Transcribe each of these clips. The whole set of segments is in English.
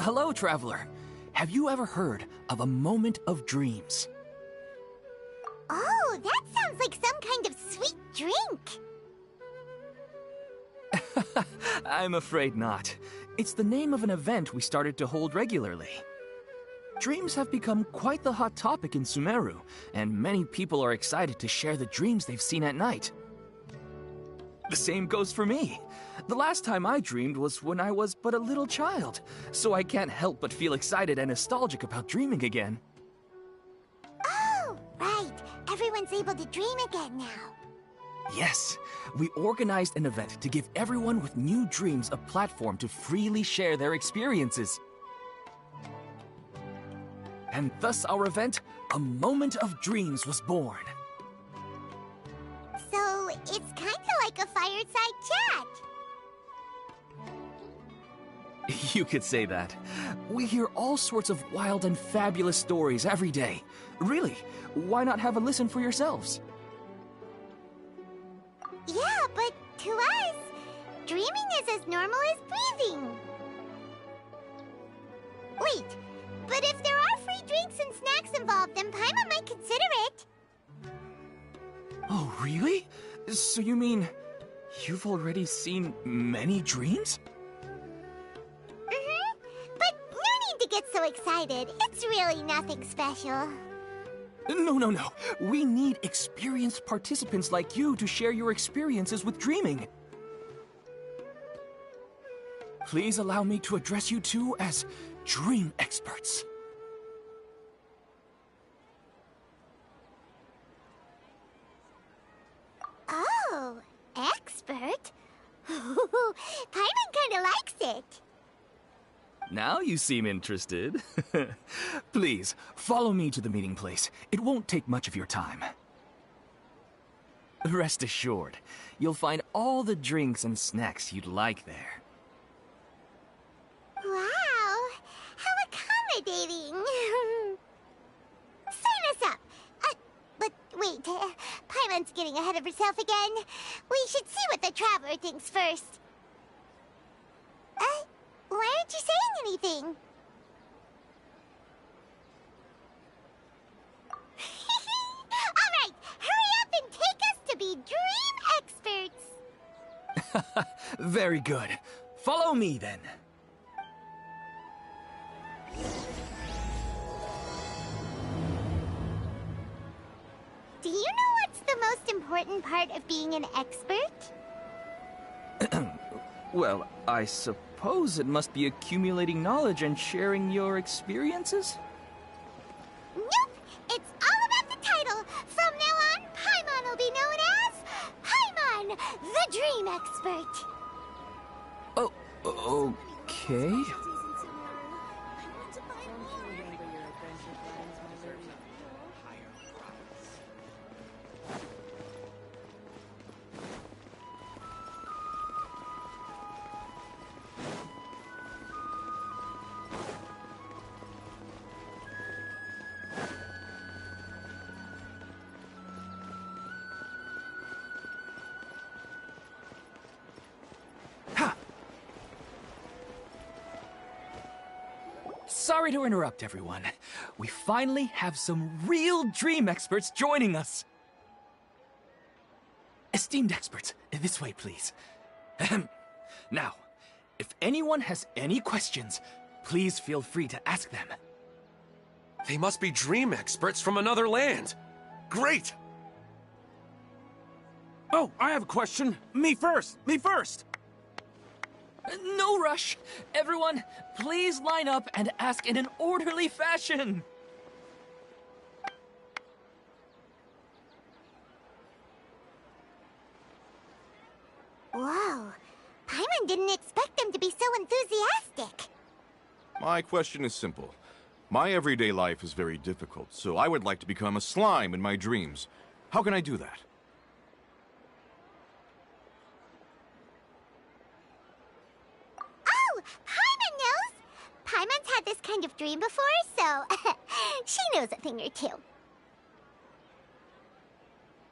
Hello, traveler. Have you ever heard of a moment of dreams? Oh, that sounds like some kind of sweet drink. I'm afraid not. It's the name of an event we started to hold regularly. Dreams have become quite the hot topic in Sumeru, and many people are excited to share the dreams they've seen at night. The same goes for me. The last time I dreamed was when I was but a little child, so I can't help but feel excited and nostalgic about dreaming again. Oh, right. Everyone's able to dream again now. Yes, we organized an event to give everyone with new dreams a platform to freely share their experiences. And thus our event, A Moment of Dreams, was born. So, it's kind of like a fireside chat. You could say that. We hear all sorts of wild and fabulous stories every day. Really, why not have a listen for yourselves? Yeah, but to us, dreaming is as normal as breathing. Wait, but if there are free drinks and snacks involved, then Paimon might consider it. Oh, really? So you mean you've already seen many dreams? But no need to get so excited. It's really nothing special. No. We need experienced participants like you to share your experiences with dreaming. Please allow me to address you two as dream experts. Oh, expert? Paimon kinda likes it. Now you seem interested. Please, follow me to the meeting place. It won't take much of your time. Rest assured, you'll find all the drinks and snacks you'd like there. Wow, how accommodating. Sign us up. But wait, Paimon's getting ahead of herself again. We should see what the traveler thinks first. Why aren't you saying anything? All right, hurry up and take us to be dream experts. Very good. Follow me then. Do you know what's the most important part of being an expert? Well, I suppose it must be accumulating knowledge and sharing your experiences? Nope! It's all about the title! From now on, Paimon will be known as Paimon, the Dream Expert! Oh, okay. Sorry to interrupt, everyone. We finally have some real dream experts joining us. Esteemed experts, this way, please. Ahem. Now, if anyone has any questions, please feel free to ask them. They must be dream experts from another land. Great! Oh, I have a question. Me first! Me first! No rush. Everyone, please line up and ask in an orderly fashion. Whoa, Paimon didn't expect them to be so enthusiastic. My question is simple. My everyday life is very difficult, so I would like to become a slime in my dreams. How can I do that? Oh, Paimon knows! Paimon's had this kind of dream before, so she knows a thing or two.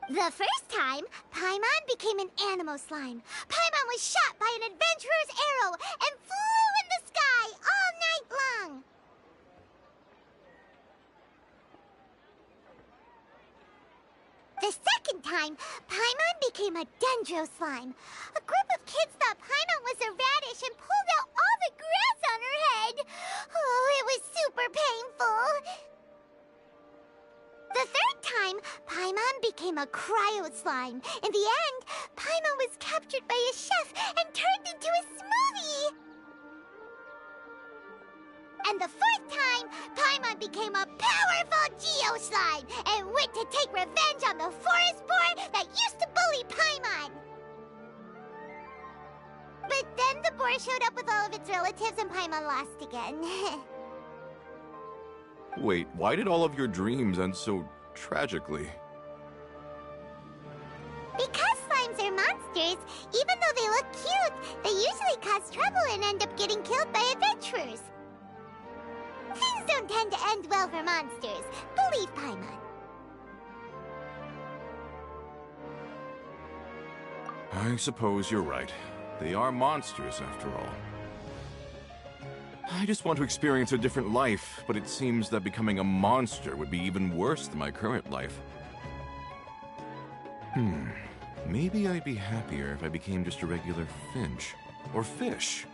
The first time, Paimon became an animal slime. Paimon was shot by an adventurer's arrow and flew in the sky all night time, Paimon became a dendro slime. A group of kids thought Paimon was a radish and pulled out all the grass on her head. Oh, it was super painful. The third time, Paimon became a cryo slime. In the end, Paimon was captured by a chef and turned into a smoothie. And the fourth time, Paimon became a powerful Geo Slime and went to take revenge on the forest boar that used to bully Paimon. But then the boar showed up with all of its relatives and Paimon lost again. Wait, why did all of your dreams end so tragically? Because slimes are monsters, even though they look cute, they usually cause trouble and end up getting killed by adventurers. Things don't tend to end well for monsters. Believe Paimon. I suppose you're right. They are monsters, after all. I just want to experience a different life, but it seems that becoming a monster would be even worse than my current life. Maybe I'd be happier if I became just a regular finch. Or fish.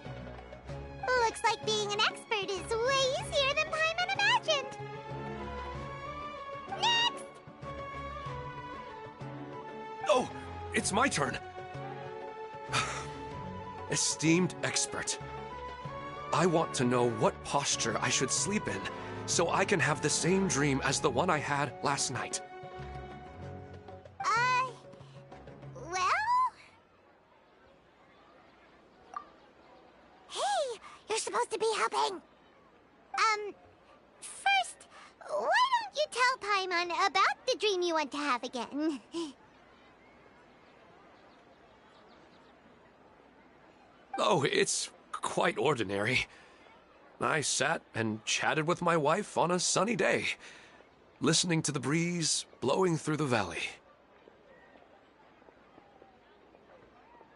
Looks like being an expert is way easier than Paimon imagined. Next! Oh, it's my turn. Esteemed expert, I want to know what posture I should sleep in so I can have the same dream as the one I had last night. Well? Hey, you're supposed to be helping. First, why don't you tell Paimon about the dream you want to have again? Oh, it's quite ordinary. I sat and chatted with my wife on a sunny day, listening to the breeze blowing through the valley.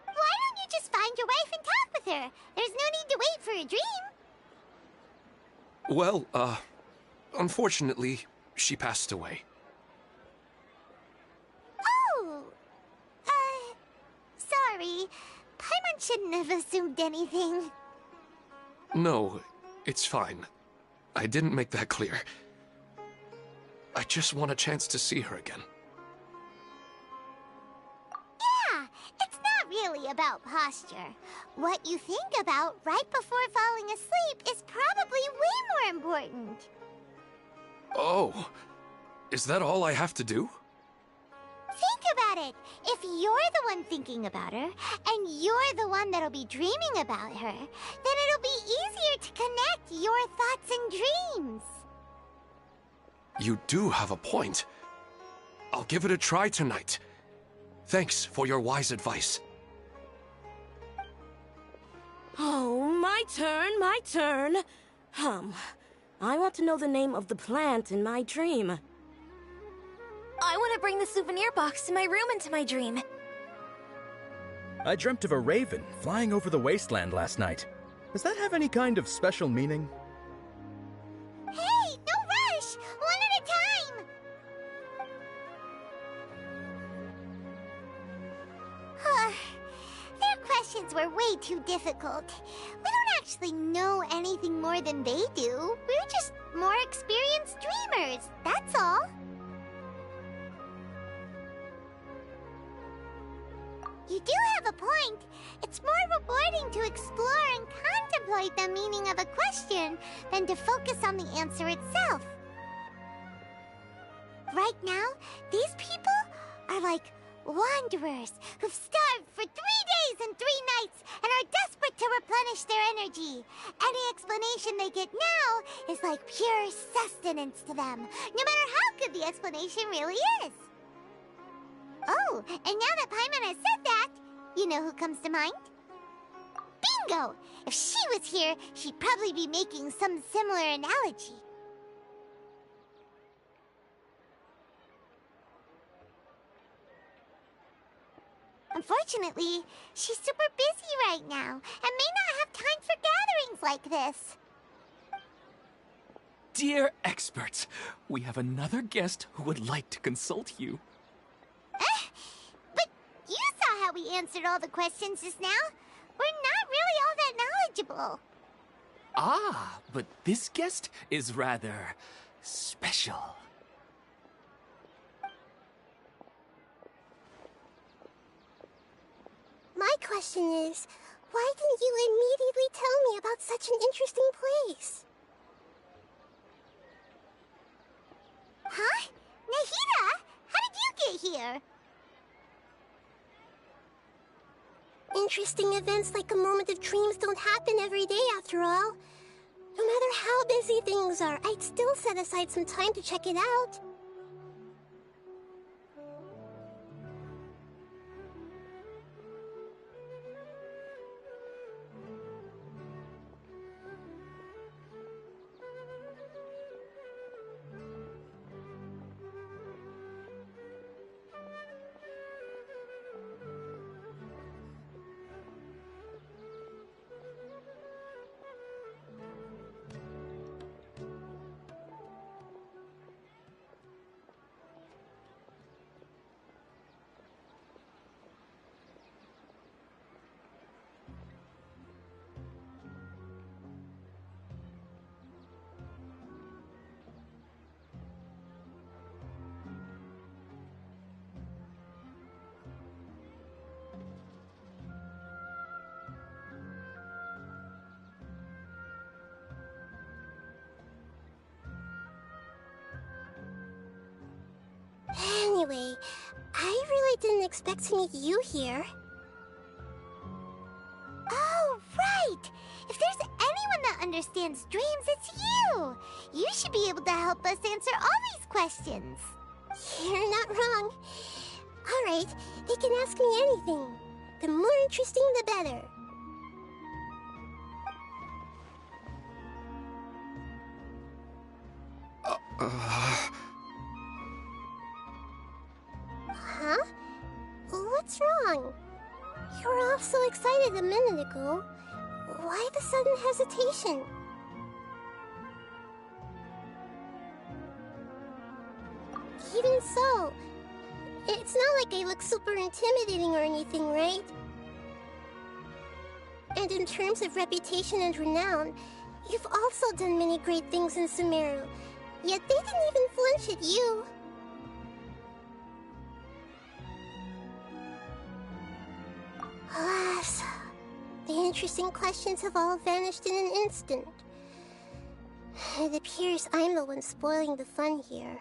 Why don't you just find your wife and talk with her? There's no need to wait for a dream. Well, unfortunately, she passed away. Oh, sorry. Paimon shouldn't have assumed anything. No, it's fine. I didn't make that clear. I just want a chance to see her again. Yeah, it's not really about posture. What you think about right before falling asleep is probably way more important. Oh, is that all I have to do? Think about it. If you're the one thinking about her, and you're the one that'll be dreaming about her, then it'll be easier to connect your thoughts and dreams. You do have a point. I'll give it a try tonight. Thanks for your wise advice. Oh, my turn. I want to know the name of the plant in my dream. I want to bring the souvenir box to my room into my dream. I dreamt of a raven flying over the wasteland last night. Does that have any kind of special meaning? Hey, no rush! One at a time! Their questions were way too difficult. We don't actually know anything more than they do. We're just more experienced dreamers, that's all. You do have a point. It's more rewarding to explore and contemplate the meaning of a question than to focus on the answer itself. Right now, these people are like wanderers who've starved for 3 days and 3 nights and are desperate to replenish their energy. Any explanation they get now is like pure sustenance to them, no matter how good the explanation really is. Oh, and now that Paimon has said that, you know who comes to mind? Bingo! If she was here, she'd probably be making some similar analogy. Unfortunately, she's super busy right now and may not have time for gatherings like this. Dear experts, we have another guest who would like to consult you. that we answered all the questions just now. We're not really all that knowledgeable. Ah, but this guest is rather special. My question is, why didn't you immediately tell me about such an interesting place? Huh? Nahida? How did you get here? Interesting events like a moment of dreams don't happen every day after all. No matter how busy things are, I'd still set aside some time to check it out. Anyway, I really didn't expect to meet you here. Oh, right! If there's anyone that understands dreams, it's you! You should be able to help us answer all these questions. You're not wrong. Alright, they can ask me anything. The more interesting, the better. Huh? What's wrong? You were all so excited a minute ago. Why the sudden hesitation? Even so, it's not like I look super intimidating or anything, right? And in terms of reputation and renown, you've also done many great things in Sumeru, yet they didn't even flinch at you. Alas, the interesting questions have all vanished in an instant. It appears I'm the one spoiling the fun here.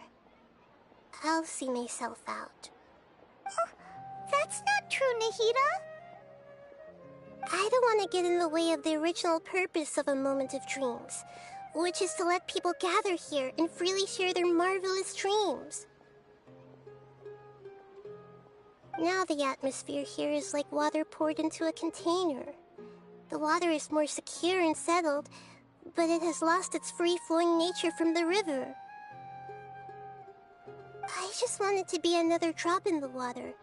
I'll see myself out. That's not true, Nahida. I don't want to get in the way of the original purpose of a moment of dreams, which is to let people gather here and freely share their marvelous dreams. Now the atmosphere here is like water poured into a container. The water is more secure and settled, but it has lost its free-flowing nature from the river. I just want it to be another drop in the water,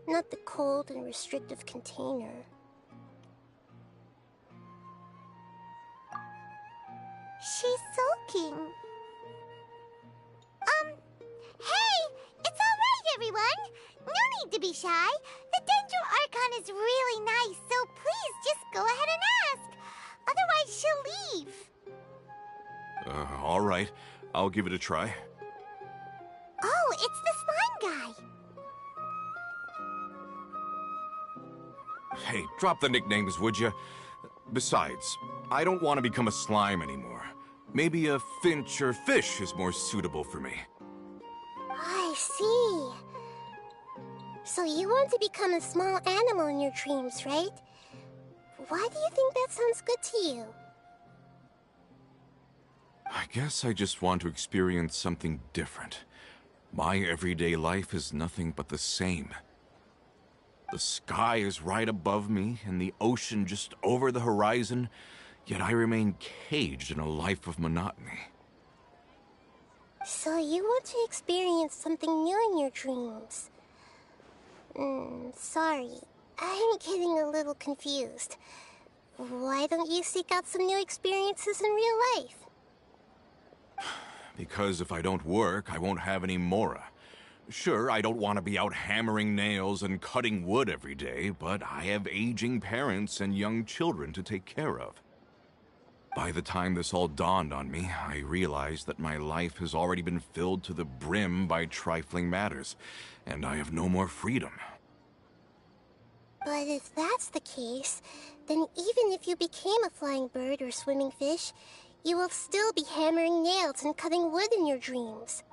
not the cold and restrictive container. She's sulking. Hey! It's alright, everyone! No need to be shy. The Dendro Archon is really nice, so please just go ahead and ask. Otherwise, she'll leave. All right. I'll give it a try. Oh, it's the slime guy. Hey, drop the nicknames, would you? Besides, I don't want to become a slime anymore. Maybe a finch or fish is more suitable for me. I see. So you want to become a small animal in your dreams, right? Why do you think that sounds good to you? I guess I just want to experience something different. My everyday life is nothing but the same. The sky is right above me, and the ocean just over the horizon, yet I remain caged in a life of monotony. So you want to experience something new in your dreams? Sorry. I'm getting a little confused. Why don't you seek out some new experiences in real life? Because if I don't work, I won't have any Mora. Sure, I don't want to be out hammering nails and cutting wood every day, but I have aging parents and young children to take care of. By the time this all dawned on me, I realized that my life has already been filled to the brim by trifling matters, and I have no more freedom. But if that's the case, then even if you became a flying bird or swimming fish, you will still be hammering nails and cutting wood in your dreams.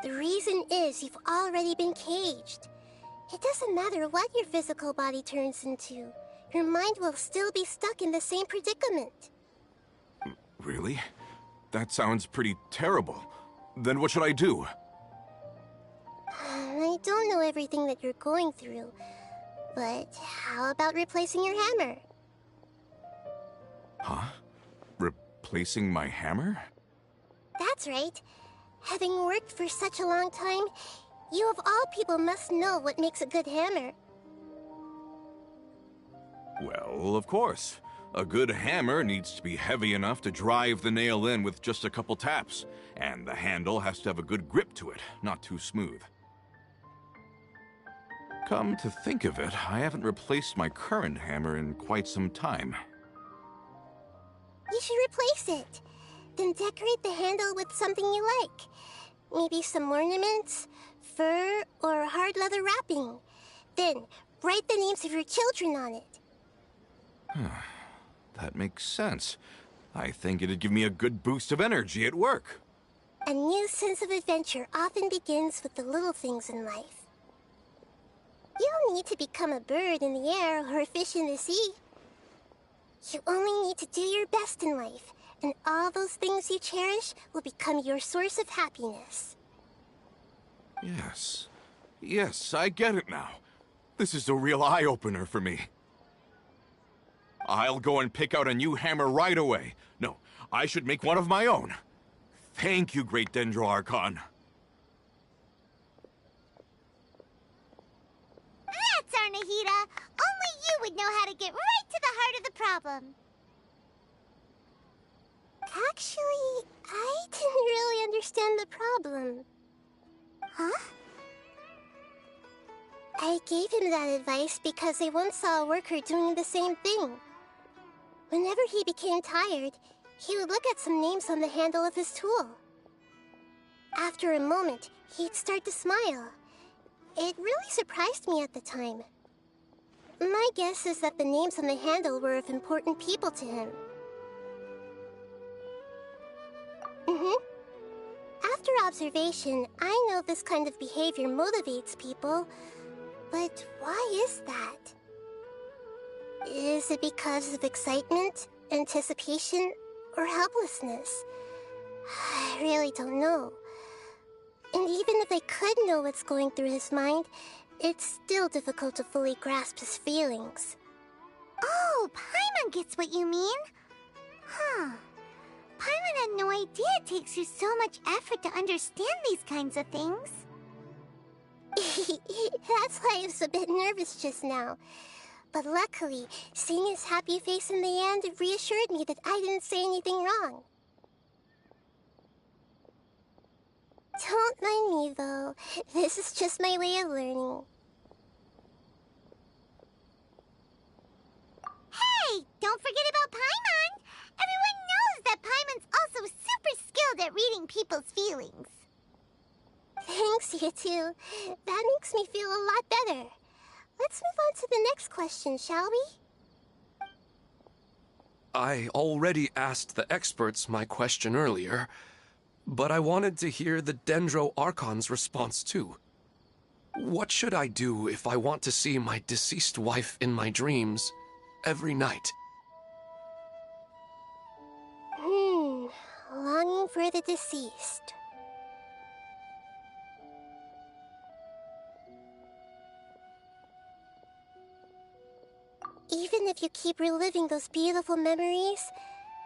The reason is you've already been caged. It doesn't matter what your physical body turns into. Your mind will still be stuck in the same predicament. Really? That sounds pretty terrible. Then what should I do? I don't know everything that you're going through, but how about replacing your hammer? Huh? Replacing my hammer? That's right. Having worked for such a long time, you of all people must know what makes a good hammer. Well, of course. A good hammer needs to be heavy enough to drive the nail in with just a couple taps, and the handle has to have a good grip to it, not too smooth. Come to think of it, I haven't replaced my current hammer in quite some time. You should replace it. Then decorate the handle with something you like. Maybe some ornaments, fur, or hard leather wrapping. Then, write the names of your children on it. That makes sense. I think it'd give me a good boost of energy at work. A new sense of adventure often begins with the little things in life. You don't need to become a bird in the air or a fish in the sea. You only need to do your best in life, and all those things you cherish will become your source of happiness. Yes. Yes, I get it now. This is a real eye-opener for me. I'll go and pick out a new hammer right away. No, I should make one of my own. Thank you, Great Dendro-Archon. That's our Nahida. Only you would know how to get right to the heart of the problem. Actually, I didn't really understand the problem. Huh? I gave him that advice because I once saw a worker doing the same thing. Whenever he became tired, he would look at some names on the handle of his tool. After a moment, he'd start to smile. It really surprised me at the time. My guess is that the names on the handle were of important people to him. After observation, I know this kind of behavior motivates people, but why is that? Is it because of excitement, anticipation, or helplessness? I really don't know. And even if I could know what's going through his mind, it's still difficult to fully grasp his feelings. Oh, Paimon gets what you mean. Huh. Paimon had no idea it takes you so much effort to understand these kinds of things. That's why I was a bit nervous just now. But luckily, seeing his happy face in the end reassured me that I didn't say anything wrong. Don't mind me, though. This is just my way of learning. Hey, don't forget about Paimon! Everyone knows that Paimon's also super skilled at reading people's feelings. Thanks, you two. That makes me feel a lot better. Let's move on to the next question, shall we? I already asked the experts my question earlier, but I wanted to hear the Dendro-Archon's response too. What should I do if I want to see my deceased wife in my dreams every night? Longing for the deceased. Even if you keep reliving those beautiful memories,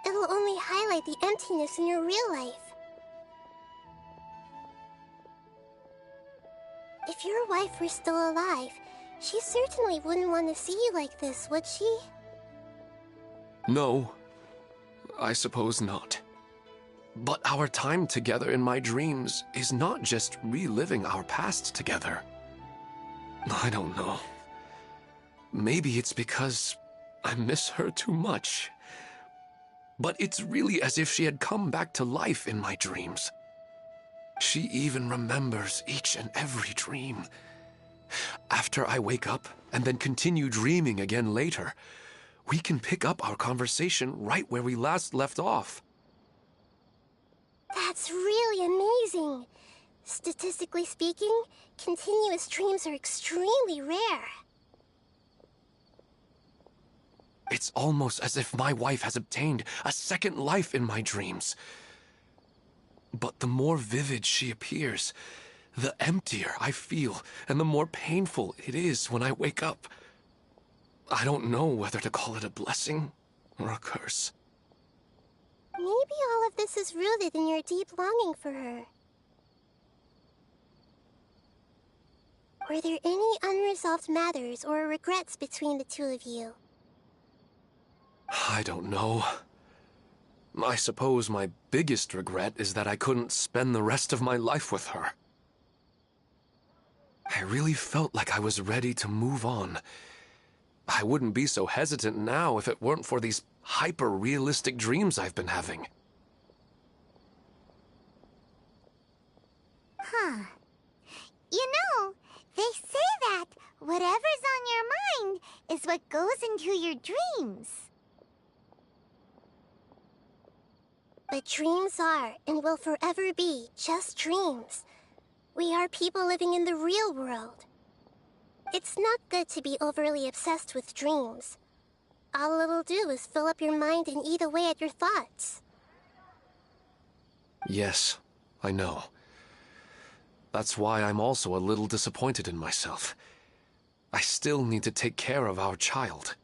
it'll only highlight the emptiness in your real life. If your wife were still alive, she certainly wouldn't want to see you like this, would she? No, I suppose not. But our time together in my dreams is not just reliving our past together. I don't know. Maybe it's because I miss her too much. But it's really as if she had come back to life in my dreams. She even remembers each and every dream. After I wake up and then continue dreaming again later, we can pick up our conversation right where we last left off. That's really amazing. Statistically speaking, continuous dreams are extremely rare. It's almost as if my wife has obtained a second life in my dreams. But the more vivid she appears, the emptier I feel, and the more painful it is when I wake up. I don't know whether to call it a blessing or a curse. Maybe all of this is rooted in your deep longing for her. Were there any unresolved matters or regrets between the two of you? I don't know. I suppose my biggest regret is that I couldn't spend the rest of my life with her. I really felt like I was ready to move on. I wouldn't be so hesitant now if it weren't for these hyper-realistic dreams I've been having. Huh. You know, they say that whatever's on your mind is what goes into your dreams. But dreams are, and will forever be, just dreams. We are people living in the real world. It's not good to be overly obsessed with dreams. All it'll do is fill up your mind and eat away at your thoughts. Yes, I know. That's why I'm also a little disappointed in myself. I still need to take care of our child.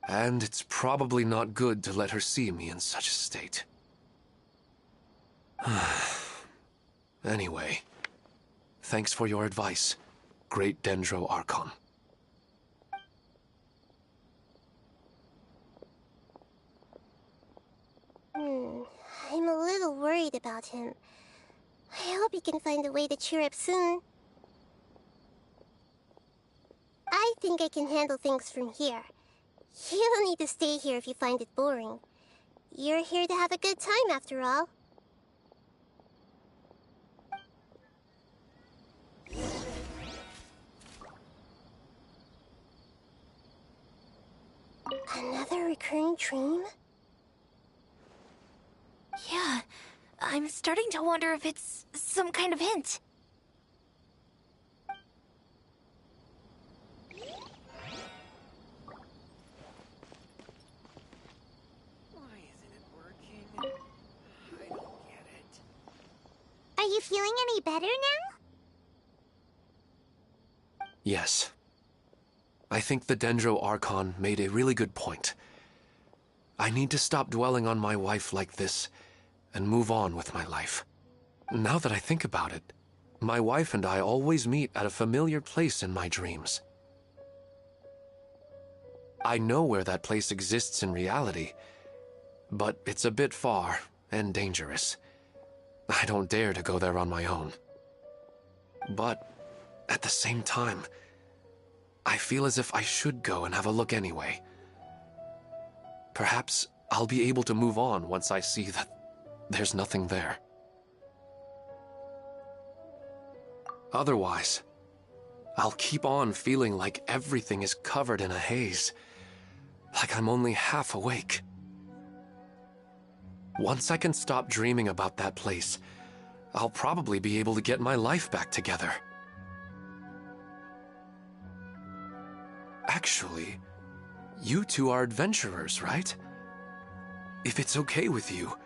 And it's probably not good to let her see me in such a state. Anyway, thanks for your advice, Great Dendro Archon. I'm a little worried about him. I hope he can find a way to cheer up soon. I think I can handle things from here. You don't need to stay here if you find it boring. You're here to have a good time, after all. Another recurring dream? Yeah, I'm starting to wonder if it's some kind of hint. Why isn't it working? I don't get it. Are you feeling any better now? Yes. I think the Dendro Archon made a really good point. I need to stop dwelling on my wife like this and move on with my life. Now that I think about it, my wife and I always meet at a familiar place in my dreams. I know where that place exists in reality, but it's a bit far and dangerous. I don't dare to go there on my own. But at the same time, I feel as if I should go and have a look anyway. Perhaps I'll be able to move on once I see that there's nothing there. Otherwise, I'll keep on feeling like everything is covered in a haze, like I'm only half awake. Once I can stop dreaming about that place, I'll probably be able to get my life back together. Actually, you two are adventurers, right? If it's okay with you,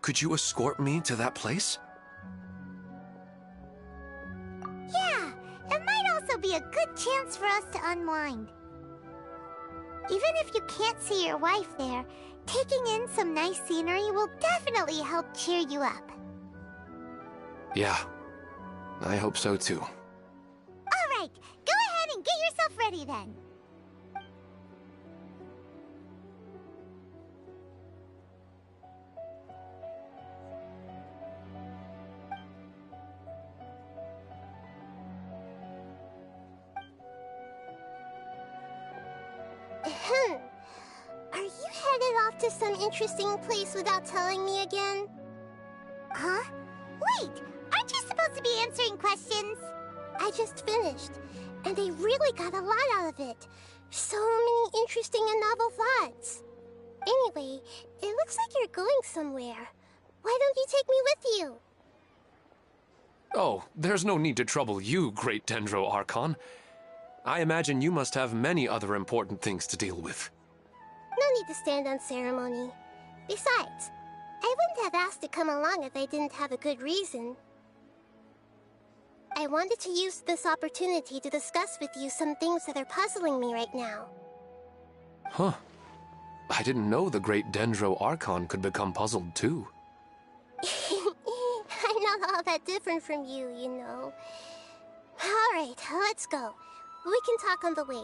could you escort me to that place? Yeah, it might also be a good chance for us to unwind. Even if you can't see your wife there, taking in some nice scenery will definitely help cheer you up. Yeah, I hope so too. Alright, go ahead and get yourself ready then. to some interesting place without telling me again? Huh? Wait, aren't you supposed to be answering questions? I just finished, and I really got a lot out of it. So many interesting and novel thoughts. Anyway, it looks like you're going somewhere. Why don't you take me with you? Oh, there's no need to trouble you, Great Dendro Archon. I imagine you must have many other important things to deal with. No need to stand on ceremony. Besides, I wouldn't have asked to come along if I didn't have a good reason. I wanted to use this opportunity to discuss with you some things that are puzzling me right now. Huh. I didn't know the Great Dendro Archon could become puzzled too. I'm not all that different from you, you know. Alright, let's go. We can talk on the way.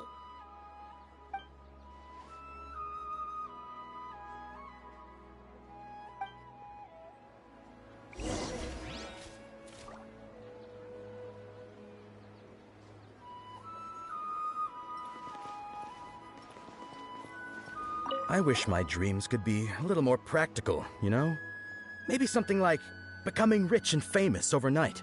I wish my dreams could be a little more practical, you know? Maybe something like becoming rich and famous overnight.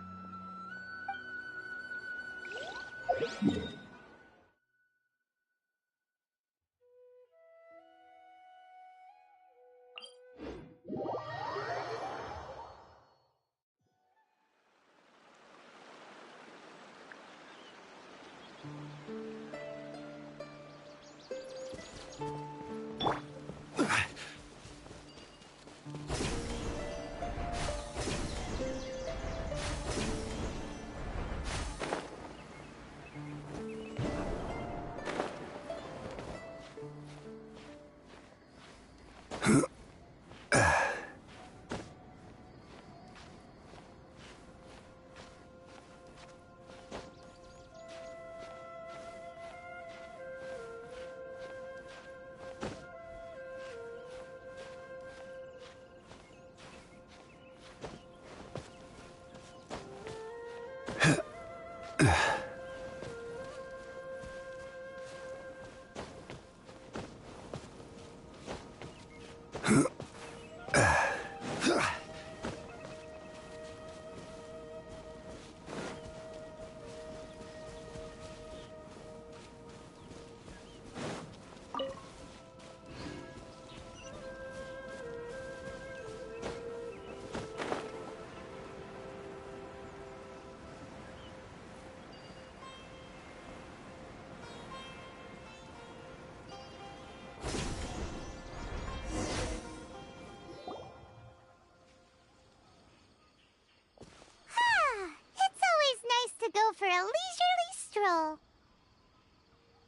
Go for a leisurely stroll.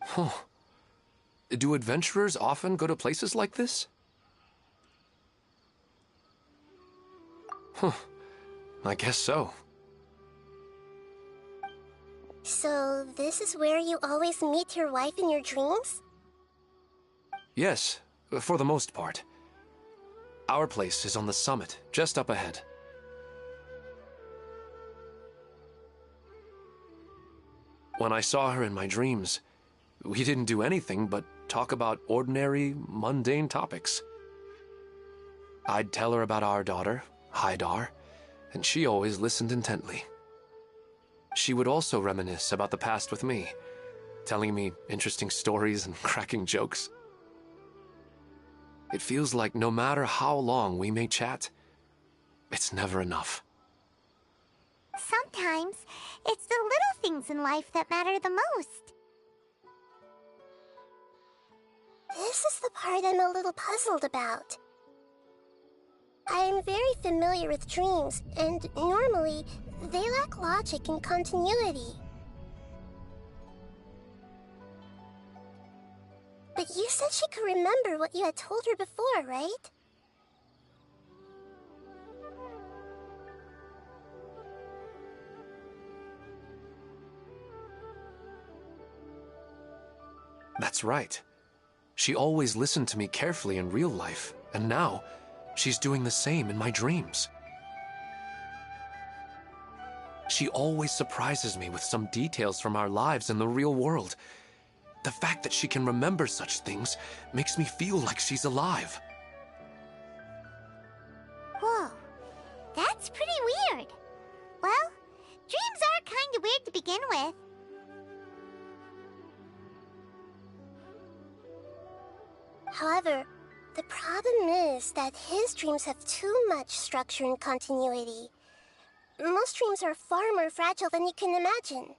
Huh. Do adventurers often go to places like this? Huh. I guess so. So, this is where you always meet your wife in your dreams? Yes, for the most part. Our place is on the summit, just up ahead. When I saw her in my dreams, we didn't do anything but talk about ordinary, mundane topics. I'd tell her about our daughter, Haidar, and she always listened intently. She would also reminisce about the past with me, telling me interesting stories and cracking jokes. It feels like no matter how long we may chat, it's never enough. Sometimes, it's the little things in life that matter the most. This is the part I'm a little puzzled about. I'm very familiar with dreams, and normally, they lack logic and continuity. But you said she could remember what you had told her before, right? That's right. She always listened to me carefully in real life, and now, she's doing the same in my dreams. She always surprises me with some details from our lives in the real world. The fact that she can remember such things makes me feel like she's alive. However, the problem is that his dreams have too much structure and continuity. Most dreams are far more fragile than you can imagine.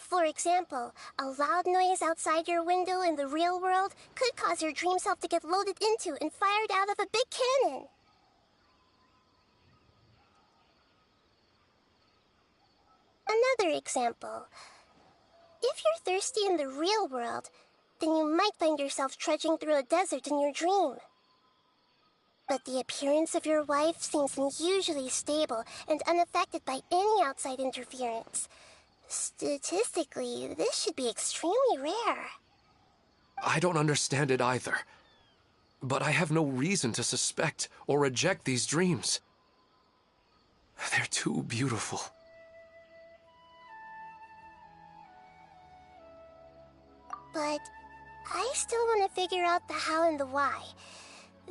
For example, a loud noise outside your window in the real world could cause your dream self to get loaded into and fired out of a big cannon. Another example. If you're thirsty in the real world, then you might find yourself trudging through a desert in your dream. But the appearance of your wife seems unusually stable and unaffected by any outside interference. Statistically, this should be extremely rare. I don't understand it either. But I have no reason to suspect or reject these dreams. They're too beautiful. But I still want to figure out the how and the why.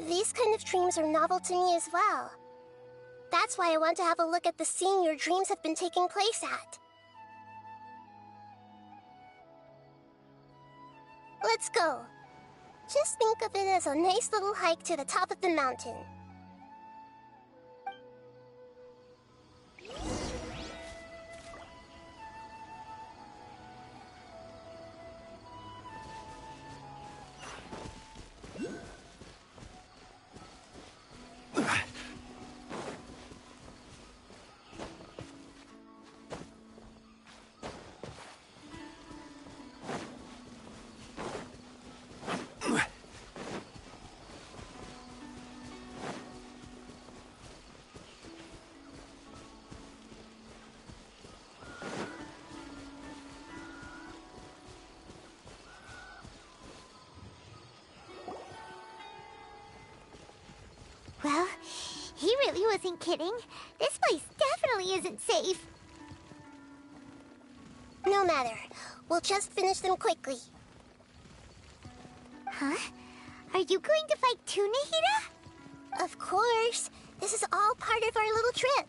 These kind of dreams are novel to me as well. That's why I want to have a look at the scene your dreams have been taking place at. Let's go. Just think of it as a nice little hike to the top of the mountain. Well, he really wasn't kidding. This place definitely isn't safe. No matter. We'll just finish them quickly. Huh? Are you going to fight too, Nahida? Of course. This is all part of our little trip.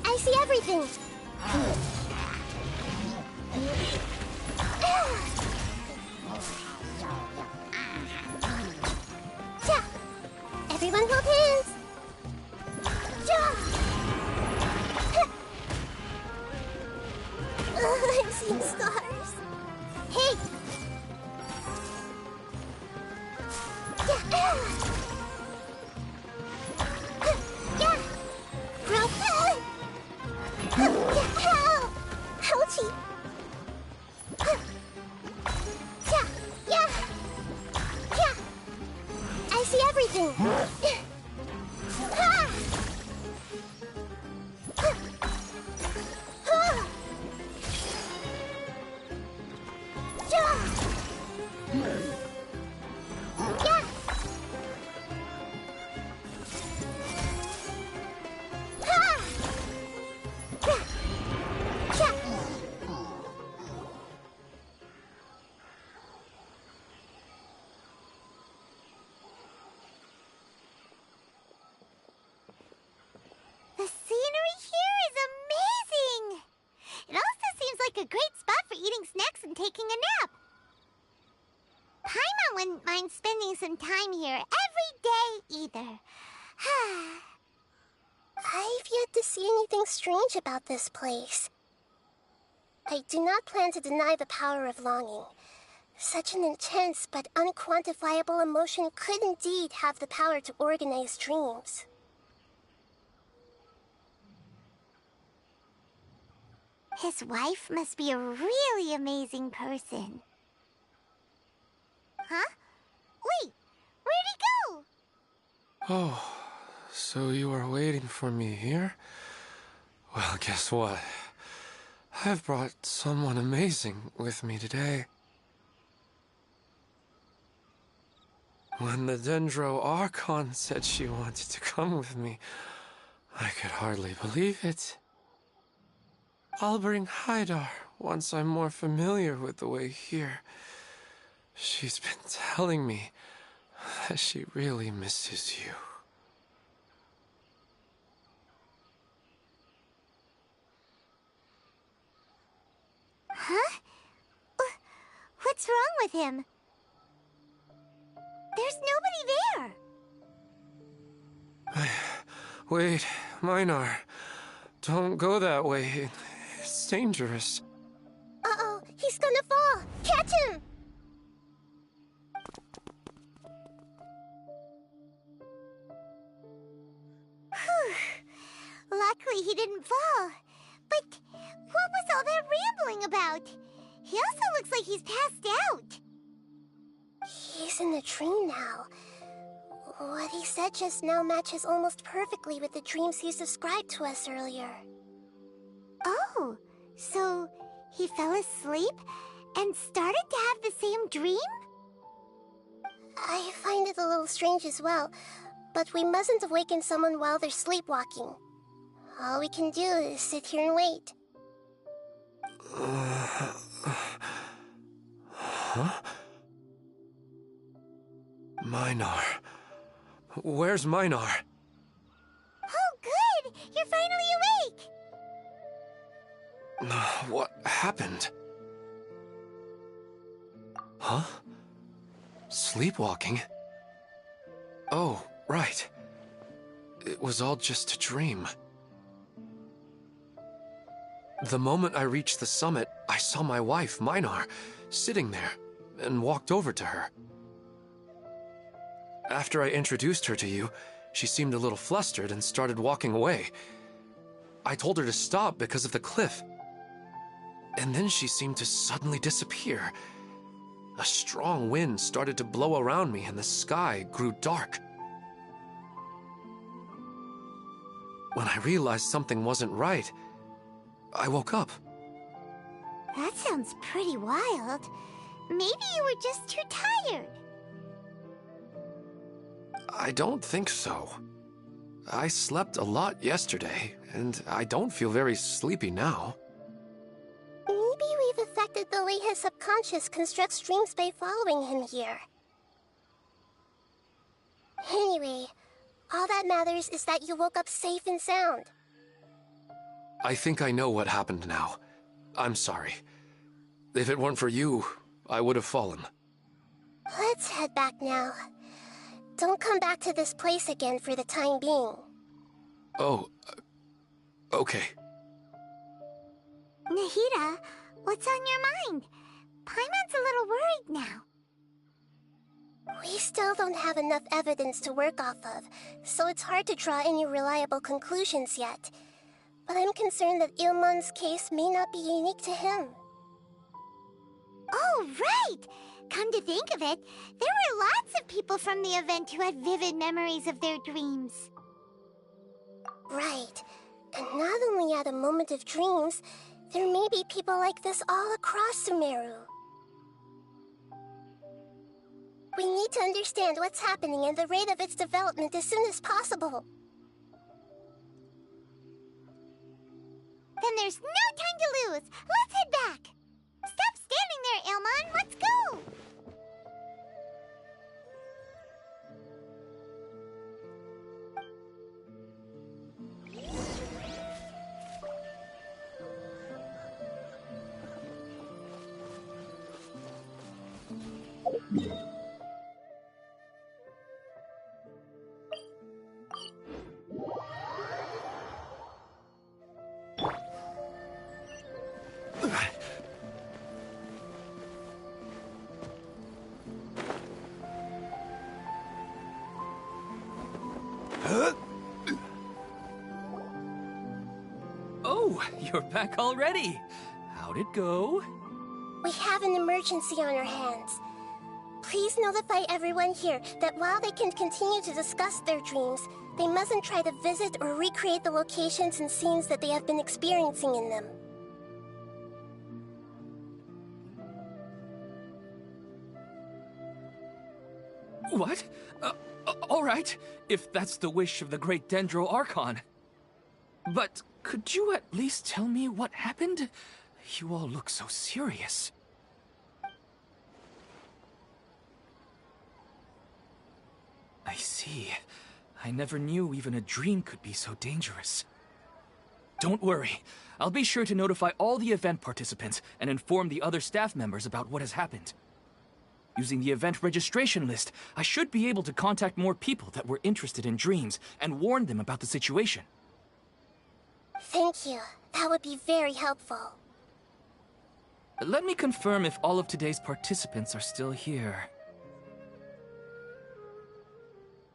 I see everything. Everyone hold hands. I'm seeing stars. Hey! Ouchie! I see everything. wouldn't mind spending some time here every day either. I've yet to see anything strange about this place. I do not plan to deny the power of longing. Such an intense but unquantifiable emotion could indeed have the power to organize dreams. His wife must be a really amazing person. Huh? Wait, where'd he go? Oh, so you are waiting for me here? Well, guess what? I've brought someone amazing with me today. When the Dendro Archon said she wanted to come with me, I could hardly believe it. I'll bring Haidar once I'm more familiar with the way here. She's been telling me that she really misses you. Huh? What's wrong with him? There's nobody there. Wait, Minar. Don't go that way. It's dangerous. Uh-oh, he's gonna fall! Catch him! Whew. Luckily he didn't fall. But what was all that rambling about? He also looks like he's passed out. He's in the dream now. What he said just now matches almost perfectly with the dreams he's described to us earlier. Oh, so he fell asleep and started to have the same dream? I find it a little strange as well, but we mustn't awaken someone while they're sleepwalking. All we can do is sit here and wait. Huh? Minar. Where's Minar? Oh, good! You're finally awake! What happened? Huh? Sleepwalking? Oh, right. It was all just a dream. The moment I reached the summit, I saw my wife, Minar, sitting there, and walked over to her. After I introduced her to you, she seemed a little flustered and started walking away. I told her to stop because of the cliff. And then she seemed to suddenly disappear. A strong wind started to blow around me and the sky grew dark. When I realized something wasn't right, I woke up. That sounds pretty wild. Maybe you were just too tired. I don't think so. I slept a lot yesterday, and I don't feel very sleepy now. Maybe we've affected the way his subconscious constructs dreams by following him here. Anyway, all that matters is that you woke up safe and sound. I think I know what happened now. I'm sorry. If it weren't for you, I would have fallen. Let's head back now. Don't come back to this place again for the time being. Oh, okay. Nahida, what's on your mind? Paimon's a little worried now. We still don't have enough evidence to work off of, so it's hard to draw any reliable conclusions yet. But I'm concerned that Ilmon's case may not be unique to him. Oh, right! Come to think of it, there were lots of people from the event who had vivid memories of their dreams. Right. And not only at a moment of dreams, there may be people like this all across Sumeru. We need to understand what's happening and the rate of its development as soon as possible. Then there's no time to lose. Let's head back. Stop standing there, Ilmon. Let's go. you're back already. How'd it go? We have an emergency on our hands. Please notify everyone here that while they can continue to discuss their dreams, they mustn't try to visit or recreate the locations and scenes that they have been experiencing in them. What? All right, if that's the wish of the great Dendro Archon. But could you at least tell me what happened? You all look so serious. I see. I never knew even a dream could be so dangerous. Don't worry. I'll be sure to notify all the event participants and inform the other staff members about what has happened. Using the event registration list, I should be able to contact more people that were interested in dreams and warn them about the situation. Thank you. That would be very helpful. Let me confirm if all of today's participants are still here.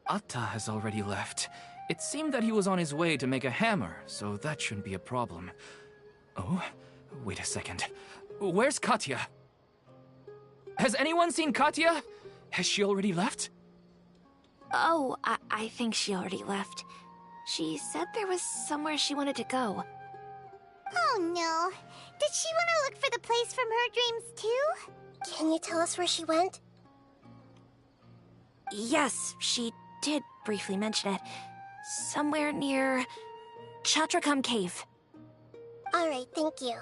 Atta has already left. It seemed that he was on his way to make a hammer, so that shouldn't be a problem. Oh, wait a second. Where's Katya? Has anyone seen Katya? Has she already left? Oh, I think she already left. She said there was somewhere she wanted to go. Oh no. Did she want to look for the place from her dreams too? Can you tell us where she went? Yes, she did briefly mention it. Somewhere near Chatrakam Cave. Alright, thank you.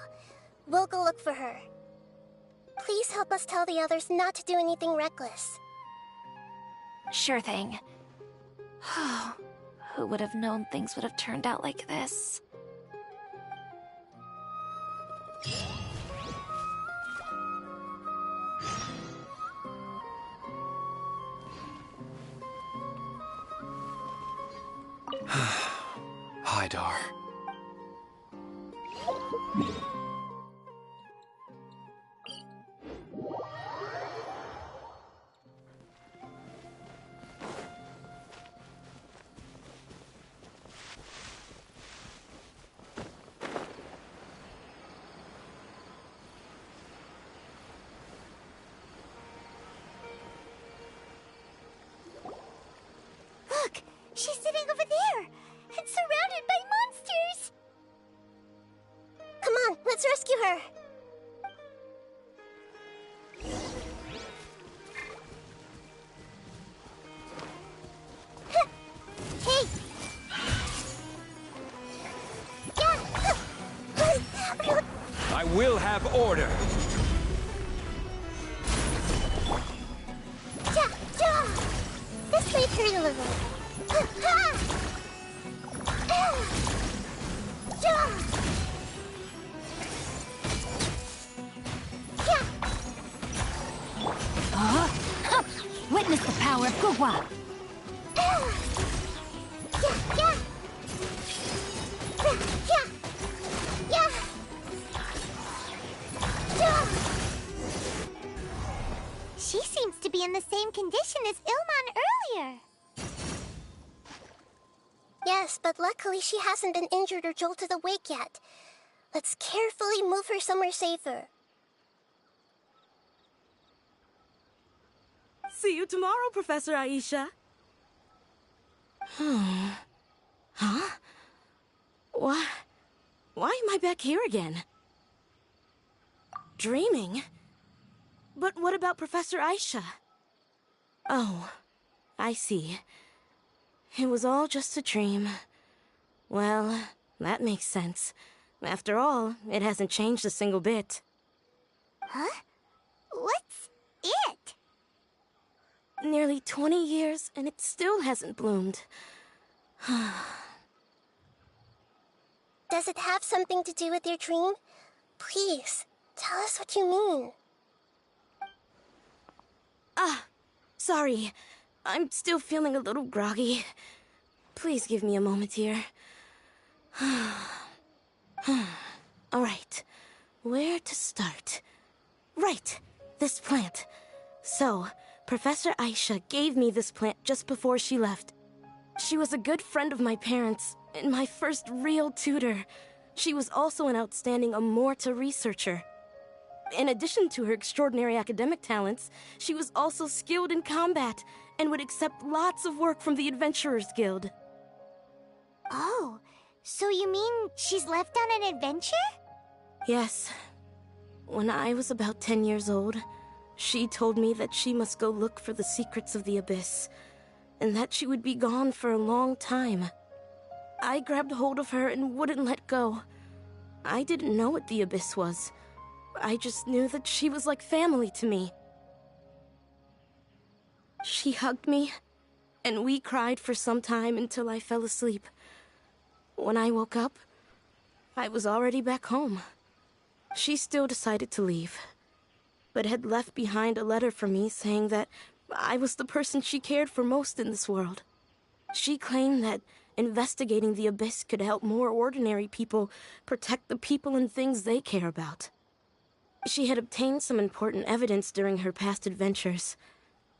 We'll go look for her. Please help us tell the others not to do anything reckless. Sure thing. Who would have known things would have turned out like this? Haidar. Look! She's sitting over there! And surrounded by monsters! Come on, let's rescue her! Hey! I will have order. This might hurt a little. Witness the power of Gugwa! She seems to be in the same condition as Ilman earlier. Yes, but luckily she hasn't been injured or jolted awake yet. Let's carefully move her somewhere safer. See you tomorrow, Professor Aisha. Huh? Why am I back here again? Dreaming? But what about Professor Aisha? Oh, I see. It was all just a dream. Well, that makes sense. After all, it hasn't changed a single bit. Huh? What's it? Nearly 20 years, and it still hasn't bloomed. Does it have something to do with your dream? Please, tell us what you mean. Sorry. I'm still feeling a little groggy. Please give me a moment here. Alright. Where to start? Right. This plant. So, Professor Aisha gave me this plant just before she left. She was a good friend of my parents, and my first real tutor. she was also an outstanding Amorta researcher. In addition to her extraordinary academic talents, she was also skilled in combat and would accept lots of work from the Adventurers Guild. Oh, so you mean she's left on an adventure? Yes. When I was about 10 years old, she told me that she must go look for the secrets of the Abyss, and that she would be gone for a long time. I grabbed hold of her and wouldn't let go. I didn't know what the Abyss was. I just knew that she was like family to me. She hugged me, and we cried for some time until I fell asleep. When I woke up, I was already back home. She still decided to leave, but had left behind a letter for me saying that I was the person she cared for most in this world. She claimed that investigating the Abyss could help more ordinary people protect the people and things they care about. She had obtained some important evidence during her past adventures.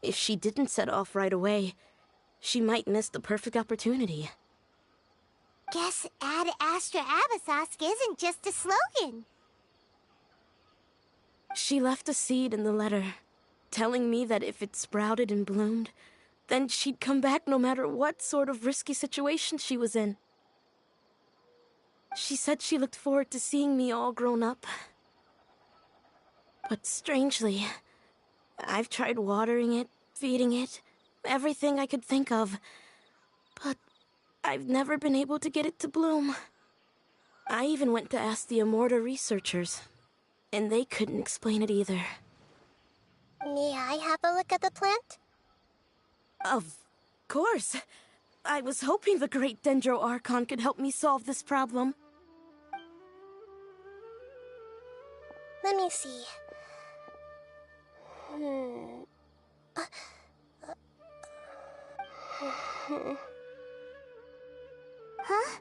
If she didn't set off right away, she might miss the perfect opportunity. Guess Ad Astra Abyssosque isn't just a slogan. She left a seed in the letter, telling me that if it sprouted and bloomed, then she'd come back no matter what sort of risky situation she was in. She said she looked forward to seeing me all grown up. But strangely, I've tried watering it, feeding it, everything I could think of, but I've never been able to get it to bloom. I even went to ask the Amorta researchers, and they couldn't explain it either. May I have a look at the plant? Of course. I was hoping the great Dendro Archon could help me solve this problem. Let me see. Huh?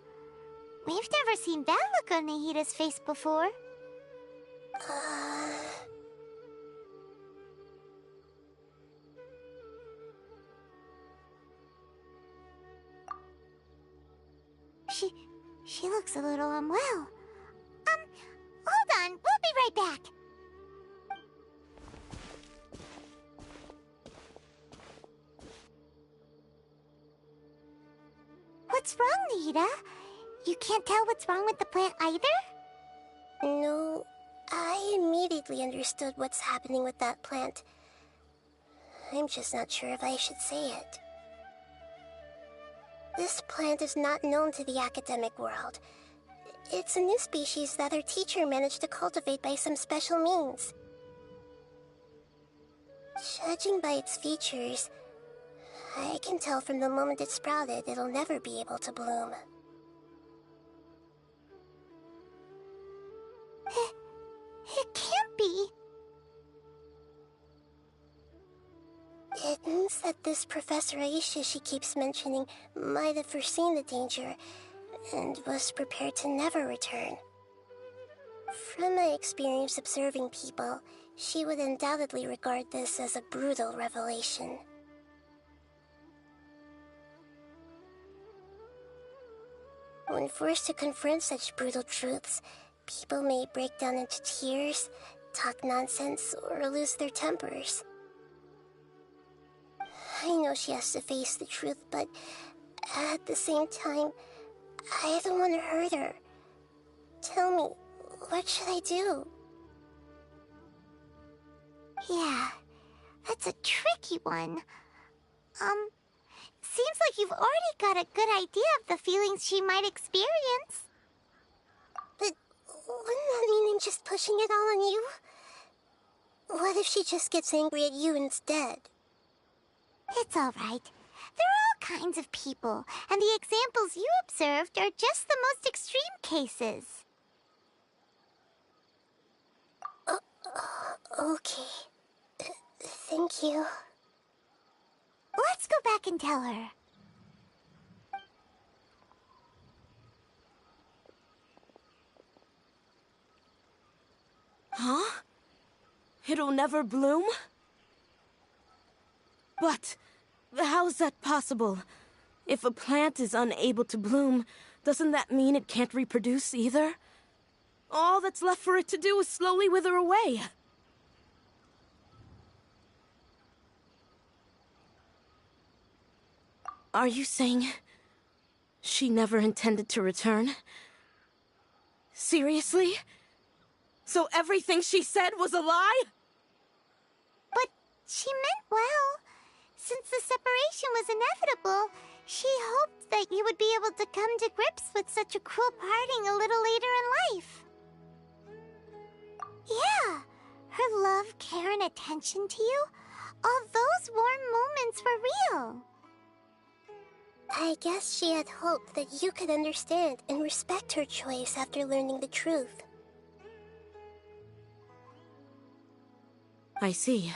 We've never seen that look on Nahida's face before. She looks a little unwell. Hold on, we'll be right back. What's wrong, Nahida? You can't tell what's wrong with the plant either? No, I immediately understood what's happening with that plant. I'm just not sure if I should say it. This plant is not known to the academic world. It's a new species that our teacher managed to cultivate by some special means. Judging by its features, I can tell from the moment it sprouted it'll never be able to bloom. It can't be. It means that this Professor Aisha she keeps mentioning might have foreseen the danger and was prepared to never return. From my experience observing people, she would undoubtedly regard this as a brutal revelation. When forced to confront such brutal truths, people may break down into tears, talk nonsense, or lose their tempers. I know she has to face the truth, but at the same time, I don't want to hurt her. Tell me, what should I do? Yeah, that's a tricky one. Seems like you've already got a good idea of the feelings she might experience. But wouldn't that mean I'm just pushing it all on you? What if she just gets angry at you instead? It's all right. There are all kinds of people, and the examples you observed are just the most extreme cases. Okay. Thank you. Let's go back and tell her. Huh? It'll never bloom? But how's that possible? If a plant is unable to bloom, doesn't that mean it can't reproduce either? All that's left for it to do is slowly wither away. Are you saying she never intended to return? Seriously? So everything she said was a lie? But she meant well. Since the separation was inevitable, she hoped that you would be able to come to grips with such a cruel parting a little later in life. Yeah, her love, care, and attention to you, all those warm moments were real. I guess she had hoped that you could understand and respect her choice after learning the truth. I see.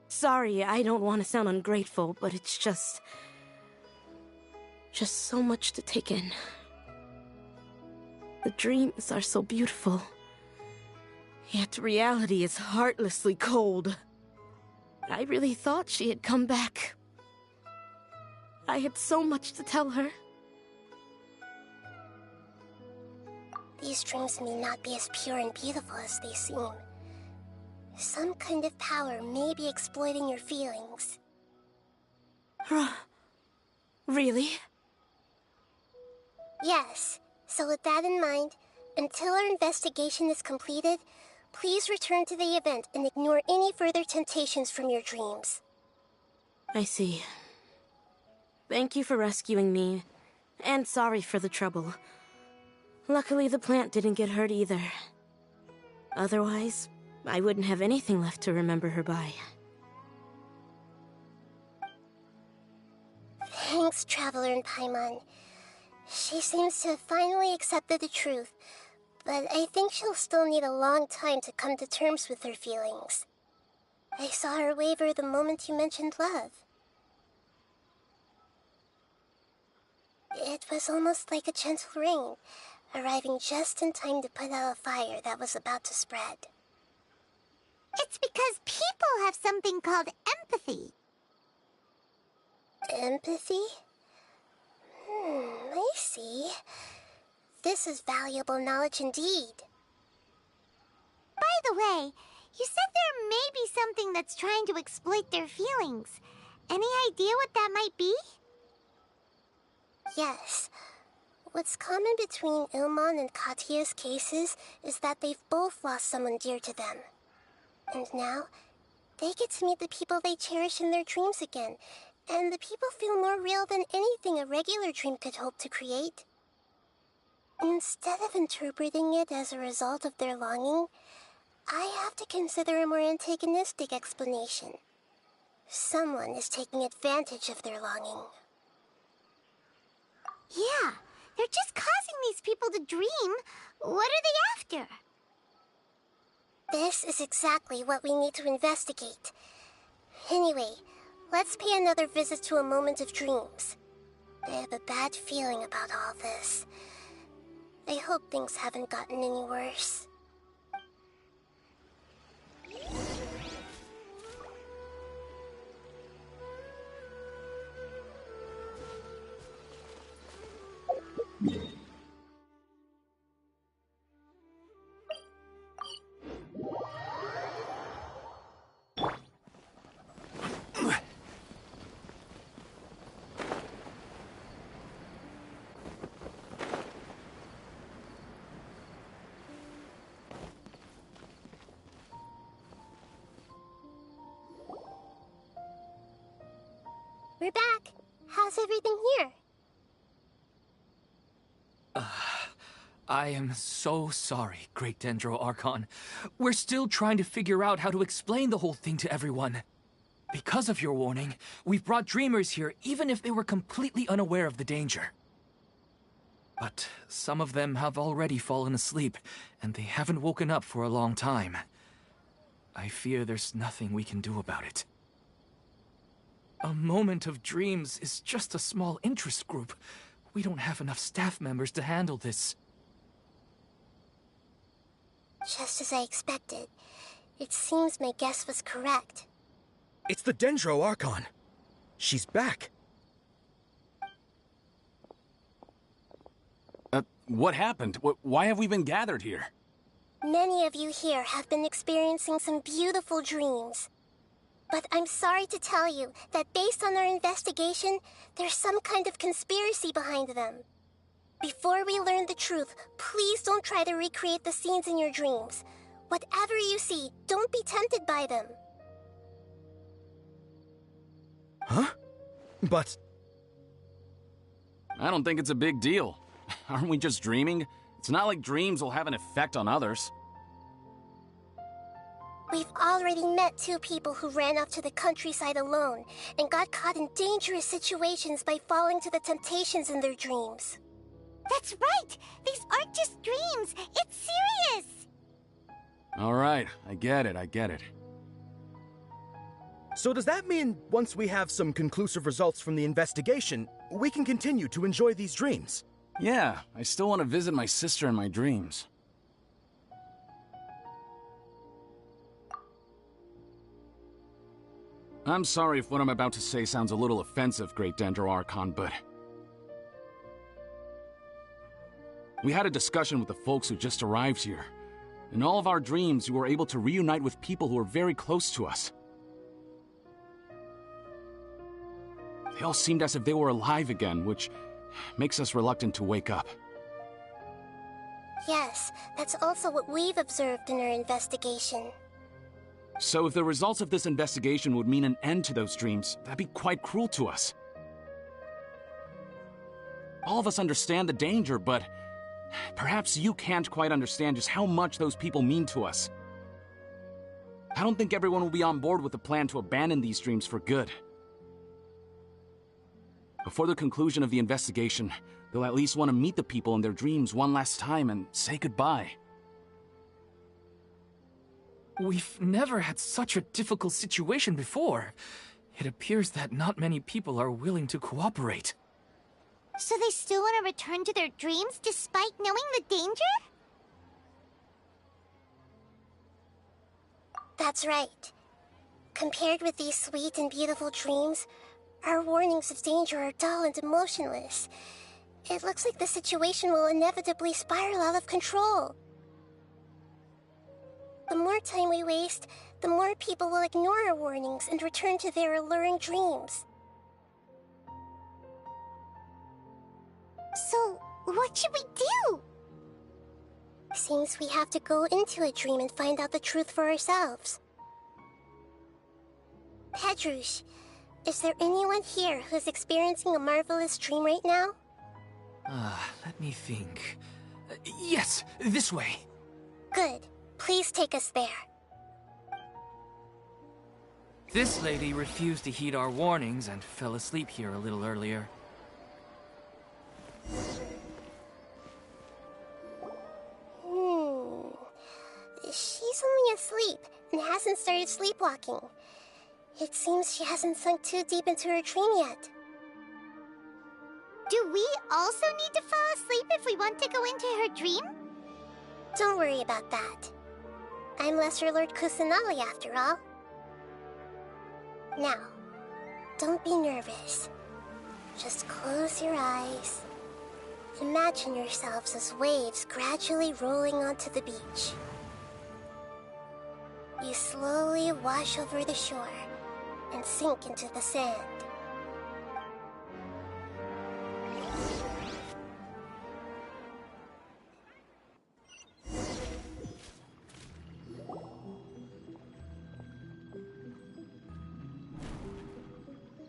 Sorry, I don't want to sound ungrateful, but it's just so much to take in. The dreams are so beautiful, yet reality is heartlessly cold. I really thought she had come back. I had so much to tell her. These dreams may not be as pure and beautiful as they seem. Some kind of power may be exploiting your feelings. Really? Yes. So with that in mind, until our investigation is completed, please return to the event and ignore any further temptations from your dreams. I see. Thank you for rescuing me, and sorry for the trouble. Luckily, the plant didn't get hurt either. Otherwise, I wouldn't have anything left to remember her by. Thanks, Traveler in Paimon. She seems to have finally accepted the truth, but I think she'll still need a long time to come to terms with her feelings. I saw her waver the moment you mentioned love. It was almost like a gentle rain, arriving just in time to put out a fire that was about to spread. It's because people have something called empathy. Empathy? I see. This is valuable knowledge indeed. By the way, you said there may be something that's trying to exploit their feelings. Any idea what that might be? Yes. What's common between Ilmon and Katia's cases is that they've both lost someone dear to them. And now, they get to meet the people they cherish in their dreams again, and the people feel more real than anything a regular dream could hope to create. Instead of interpreting it as a result of their longing, I have to consider a more antagonistic explanation. Someone is taking advantage of their longing. Yeah, they're just causing these people to dream. What are they after? This is exactly what we need to investigate. Anyway, let's pay another visit to a moment of dreams. I have a bad feeling about all this. I hope things haven't gotten any worse. We're back. How's everything here? I am so sorry, Great Dendro Archon. We're still trying to figure out how to explain the whole thing to everyone. Because of your warning, we've brought dreamers here even if they were completely unaware of the danger. But some of them have already fallen asleep, and they haven't woken up for a long time. I fear there's nothing we can do about it. A moment of dreams is just a small interest group. We don't have enough staff members to handle this. Just as I expected. It seems my guess was correct. It's the Dendro Archon. She's back. What happened? Why have we been gathered here? Many of you here have been experiencing some beautiful dreams. But I'm sorry to tell you that based on our investigation, there's some kind of conspiracy behind them. Before we learn the truth, please don't try to recreate the scenes in your dreams. Whatever you see, don't be tempted by them. Huh? But... I don't think it's a big deal. Aren't we just dreaming? It's not like dreams will have an effect on others. We've already met 2 people who ran off to the countryside alone and got caught in dangerous situations by falling to the temptations in their dreams. That's right! These aren't just dreams! It's serious! Alright, I get it. So does that mean once we have some conclusive results from the investigation, we can continue to enjoy these dreams? Yeah, I still want to visit my sister in my dreams. I'm sorry if what I'm about to say sounds a little offensive, Great Dendro Archon, but... we had a discussion with the folks who just arrived here. In all of our dreams, we were able to reunite with people who were very close to us. They all seemed as if they were alive again, which makes us reluctant to wake up. Yes, that's also what we've observed in our investigation. So if the results of this investigation would mean an end to those dreams, that'd be quite cruel to us. All of us understand the danger, but perhaps you can't quite understand just how much those people mean to us. I don't think everyone will be on board with the plan to abandon these dreams for good. Before the conclusion of the investigation, they'll at least want to meet the people in their dreams one last time and say goodbye. We've never had such a difficult situation before. It appears that not many people are willing to cooperate. So they still want to return to their dreams despite knowing the danger? That's right. Compared with these sweet and beautiful dreams, our warnings of danger are dull and emotionless. It looks like the situation will inevitably spiral out of control. The more time we waste, the more people will ignore our warnings and return to their alluring dreams. So, what should we do? Seems we have to go into a dream and find out the truth for ourselves. Pedrush, is there anyone here who's experiencing a marvelous dream right now? Let me think. Yes, this way. Good. Please take us there. This lady refused to heed our warnings and fell asleep here a little earlier. She's only asleep and hasn't started sleepwalking. It seems she hasn't sunk too deep into her dream yet. Do we also need to fall asleep if we want to go into her dream? Don't worry about that. I'm Lesser Lord Kusanali after all. Now, don't be nervous. Just close your eyes. Imagine yourselves as waves gradually rolling onto the beach. You slowly wash over the shore and sink into the sand.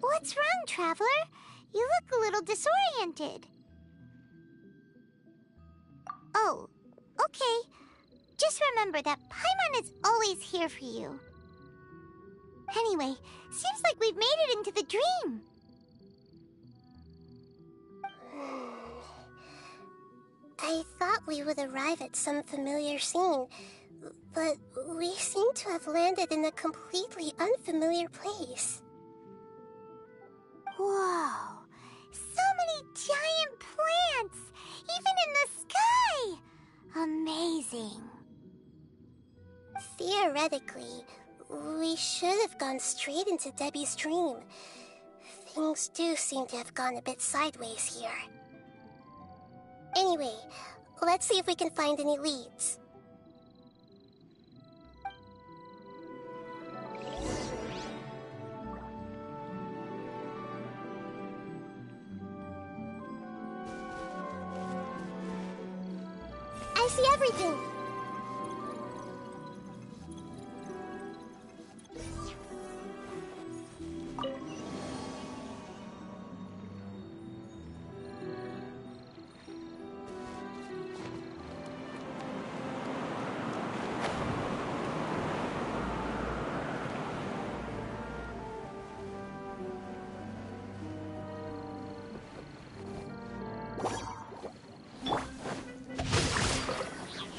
What's wrong, Traveler? You look a little disoriented. Oh, okay. Just remember that Paimon is always here for you. Anyway, seems like we've made it into the dream. I thought we would arrive at some familiar scene, but we seem to have landed in a completely unfamiliar place. Whoa! So many giant plants! Even in the sky! Amazing. Theoretically, we should have gone straight into Debbie's dream. Things do seem to have gone a bit sideways here. Anyway, let's see if we can find any leads. I see everything!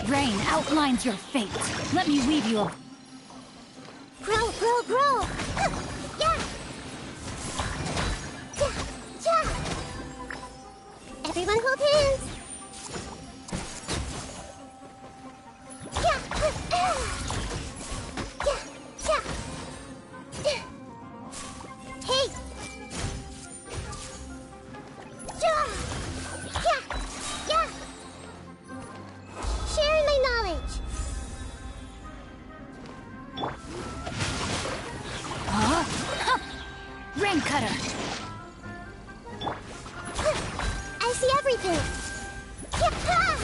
Rain outlines your fate. Let me weave you. Grow, grow, grow! Yeah! Yeah! Yeah! Everyone hold hands! Yeah! Yeah! Yeah! Hey! Yeah! Yeah! Yeah! Sharing my knowledge! Huh? Rain cutter. I see everything! Yeah!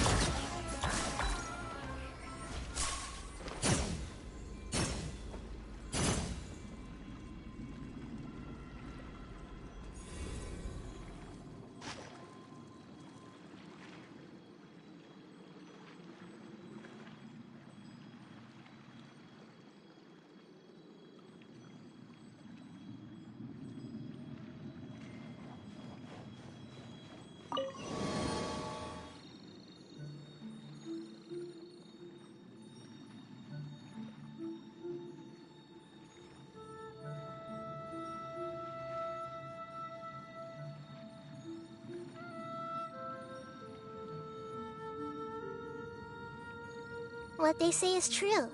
What they say is true.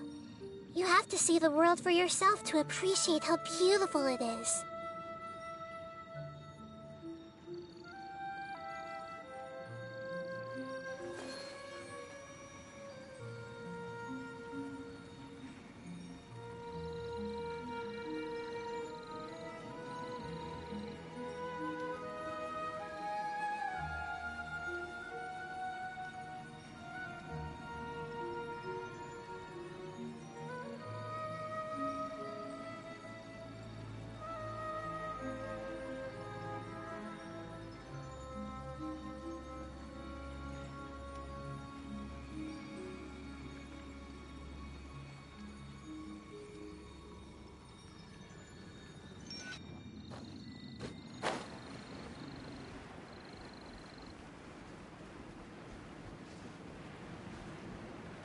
You have to see the world for yourself to appreciate how beautiful it is.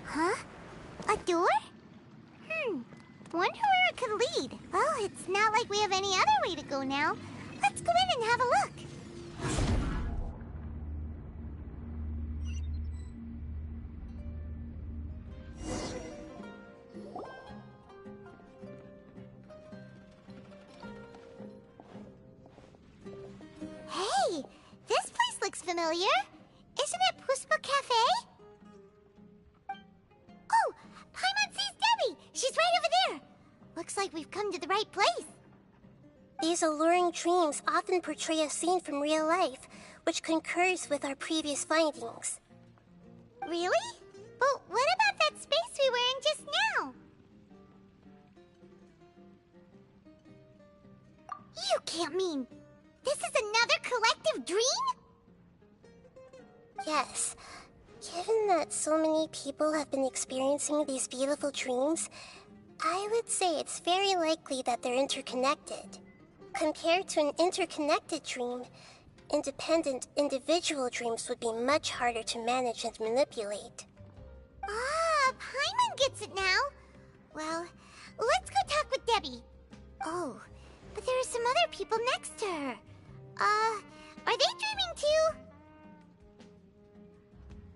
Huh? A door? Wonder where it could lead. Well, it's not like we have any other way to go now. Let's go in and have a look. Hey, this place looks familiar. Isn't it Puspa Cafe? Oh, Paimon sees Debbie! She's right over there! Looks like we've come to the right place. These alluring dreams often portray a scene from real life, which concurs with our previous findings. Really? But what about that space we were in just now? You can't mean... this is another collective dream? Yes. Given that so many people have been experiencing these beautiful dreams, I would say it's very likely that they're interconnected. Compared to an interconnected dream, independent individual dreams would be much harder to manage and manipulate. Ah, Paimon gets it now. Well, let's go talk with Debbie. Oh, but there are some other people next to her. Are they dreaming too?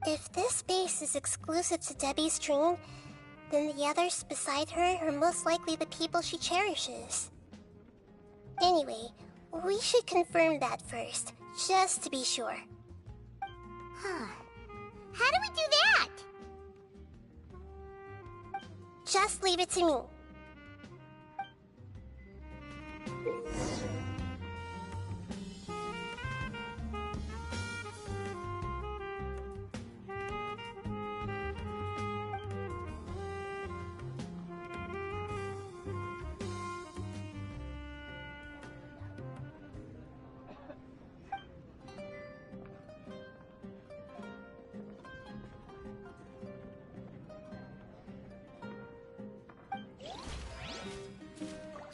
If this space is exclusive to Debbie's dream, then the others beside her are most likely the people she cherishes. Anyway, we should confirm that first, just to be sure. Huh. How do we do that? Just leave it to me.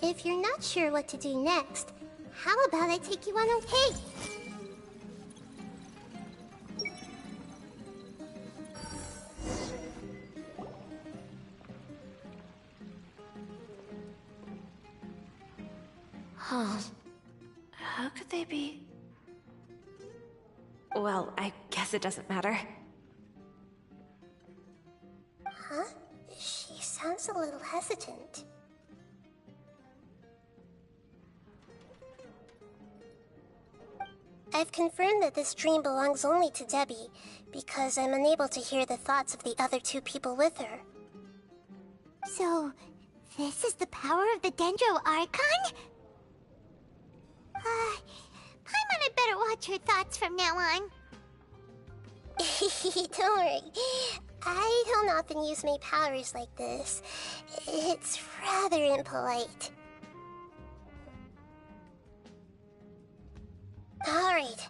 If you're not sure what to do next, how about I take you on a... Hey! Huh. How could they be? Well, I guess it doesn't matter. Huh? She sounds a little hesitant. I've confirmed that this dream belongs only to Debbie, because I'm unable to hear the thoughts of the other two people with her. So, this is the power of the Dendro Archon? Paimon had better watch her thoughts from now on. Don't worry. I don't often use my powers like this. It's rather impolite. Alright.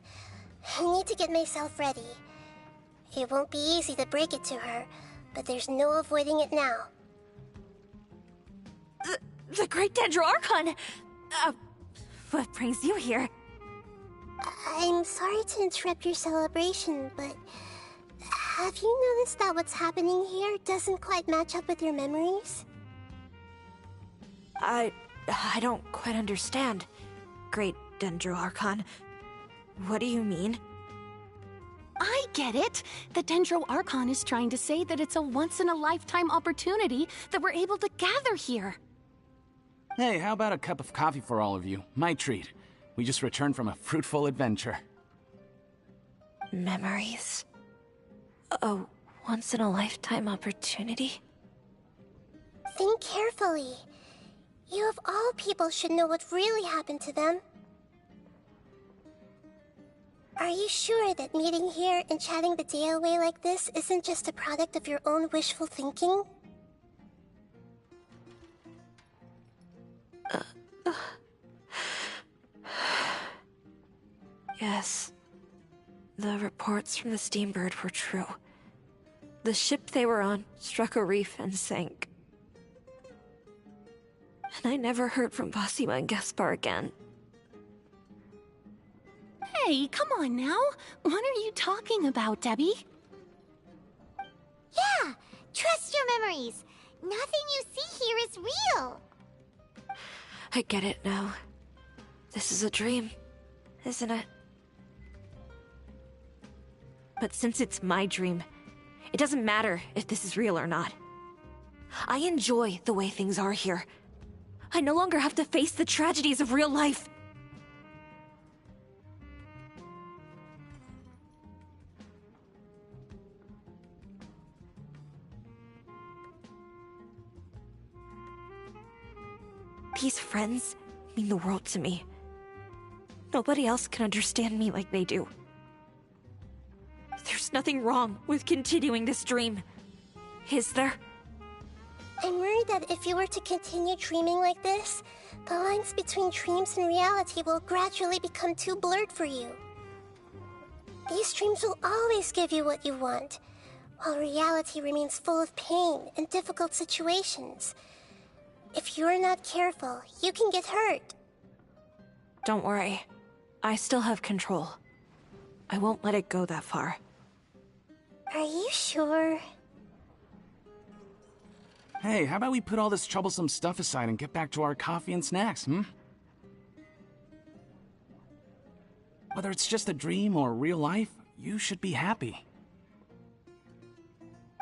I need to get myself ready. It won't be easy to break it to her, but there's no avoiding it now. The Great Dendro Archon! What brings you here? I'm sorry to interrupt your celebration, but have you noticed that what's happening here doesn't quite match up with your memories? I don't quite understand. Great Dendro Archon. What do you mean? I get it! The Dendro Archon is trying to say that it's a once-in-a-lifetime opportunity that we're able to gather here. Hey, how about a cup of coffee for all of you? My treat. We just returned from a fruitful adventure. Memories? A once-in-a-lifetime opportunity? Think carefully. You of all people should know what really happened to them. Are you sure that meeting here and chatting the day away like this isn't just a product of your own wishful thinking? Yes. The reports from the Steambird were true. The ship they were on struck a reef and sank. And I never heard from Basima and Gaspar again. Hey, come on now! What are you talking about, Debbie? Yeah! Trust your memories! Nothing you see here is real! I get it now. This is a dream, isn't it? But since it's my dream, it doesn't matter if this is real or not. I enjoy the way things are here. I no longer have to face the tragedies of real life. These friends mean the world to me. Nobody else can understand me like they do. There's nothing wrong with continuing this dream. Is there? I'm worried that if you were to continue dreaming like this, the lines between dreams and reality will gradually become too blurred for you. These dreams will always give you what you want, while reality remains full of pain and difficult situations. If you're not careful, you can get hurt. Don't worry. I still have control. I won't let it go that far. Are you sure? Hey, how about we put all this troublesome stuff aside and get back to our coffee and snacks, hmm? Whether it's just a dream or real life, you should be happy.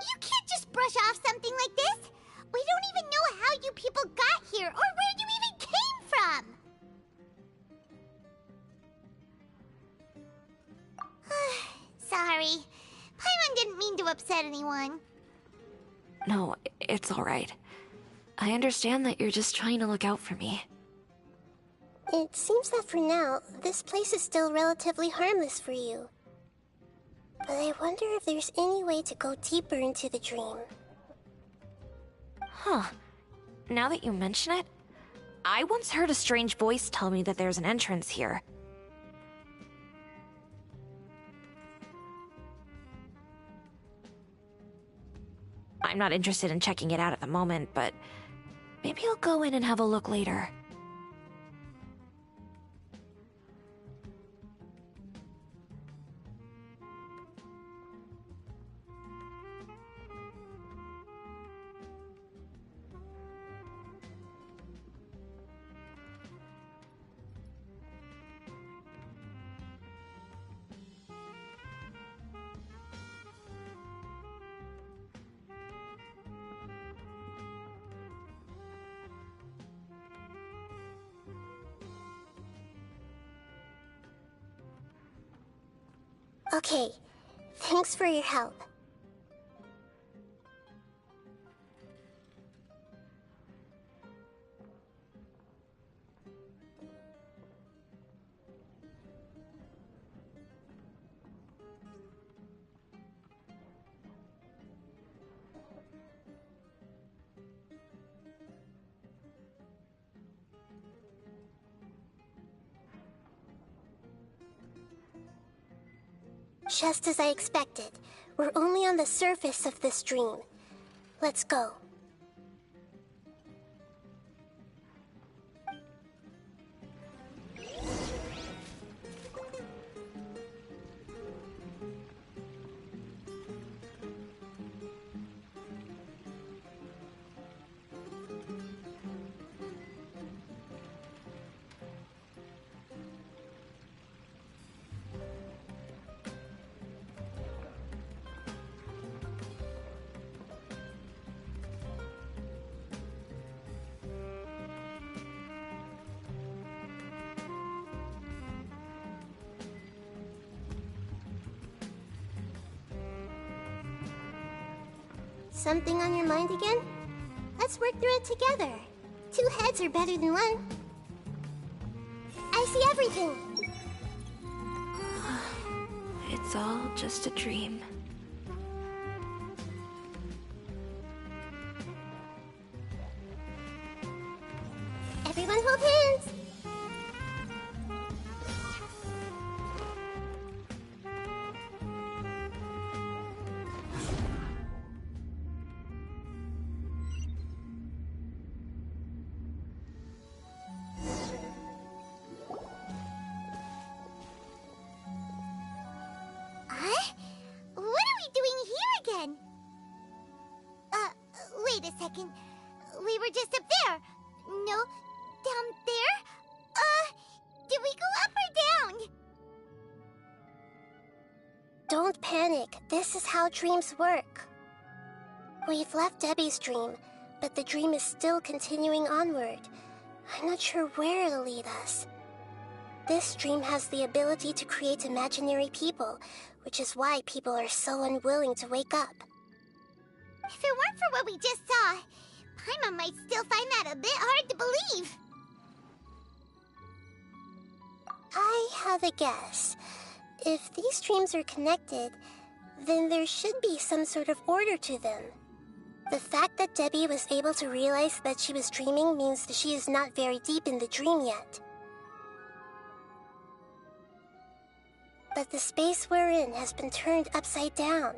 You can't just brush off something like this! We don't even know how you people got here or where you even came from! Sorry. Paimon didn't mean mean to upset anyone. No, it's alright. I understand that you're just trying to look out for me. It seems that for now, this place is still relatively harmless for you. But I wonder if there's any way to go deeper into the dream. Huh. Now that you mention it, I once heard a strange voice tell me that there's an entrance here. I'm not interested in checking it out at the moment, but maybe I'll go in and have a look later. Okay, thanks for your help. Just as I expected, we're only on the surface of this dream. Let's go. Something on your mind again? Let's work through it together. 2 heads are better than 1. I see everything. It's all just a dream. Everyone hold hands. Wait a second. We were just up there. No, down there? Did we go up or down? Don't panic. This is how dreams work. We've left Debbie's dream, but the dream is still continuing onward. I'm not sure where it'll lead us. This dream has the ability to create imaginary people, which is why people are so unwilling to wake up. If it weren't for what we just saw, Paimon might still find that a bit hard to believe. I have a guess. If these dreams are connected, then there should be some sort of order to them. The fact that Debbie was able to realize that she was dreaming means that she is not very deep in the dream yet. But the space we're in has been turned upside down.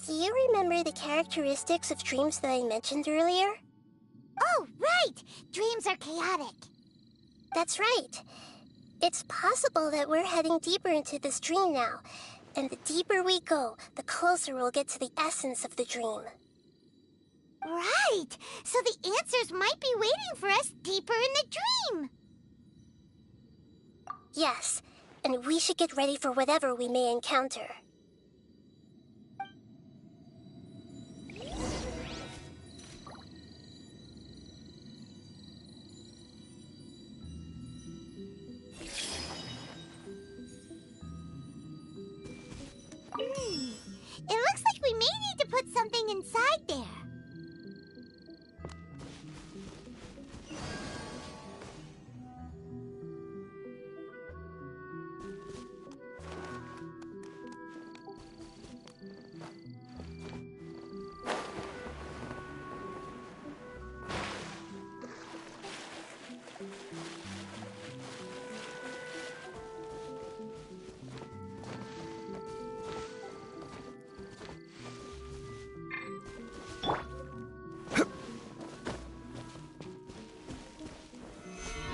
Do you remember the characteristics of dreams that I mentioned earlier? Oh, right! Dreams are chaotic. That's right. It's possible that we're heading deeper into this dream now, and the deeper we go, the closer we'll get to the essence of the dream. Right! So the answers might be waiting for us deeper in the dream! Yes, and we should get ready for whatever we may encounter. It looks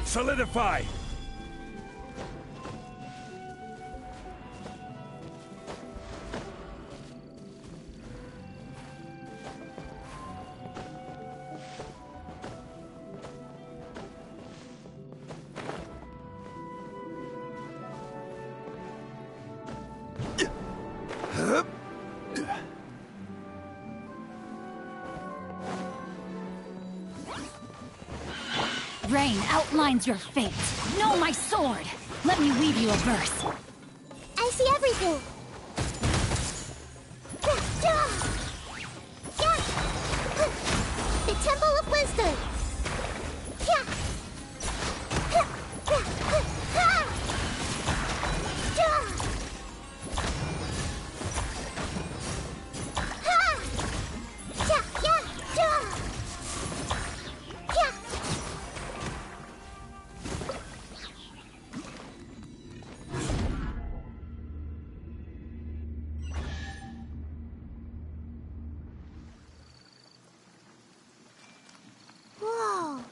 Solidify! Rain outlines your fate. Know my sword! Let me weave you a verse. I see everything. The Temple of Wisdom. Whoa!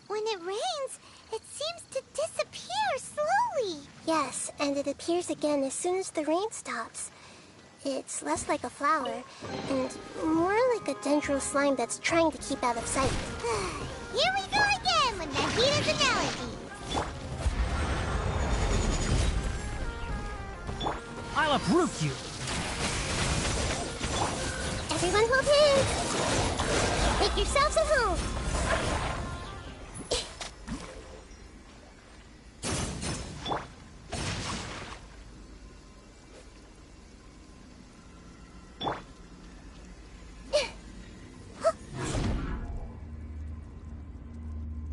When it rains, it seems to disappear slowly. Yes, and it appears again as soon as the rain stops. It's less like a flower, and more like a dendro slime that's trying to keep out of sight. Here we go again with Nahida's analogy. I'll uproot you! Everyone hold hands! Make yourselves at home!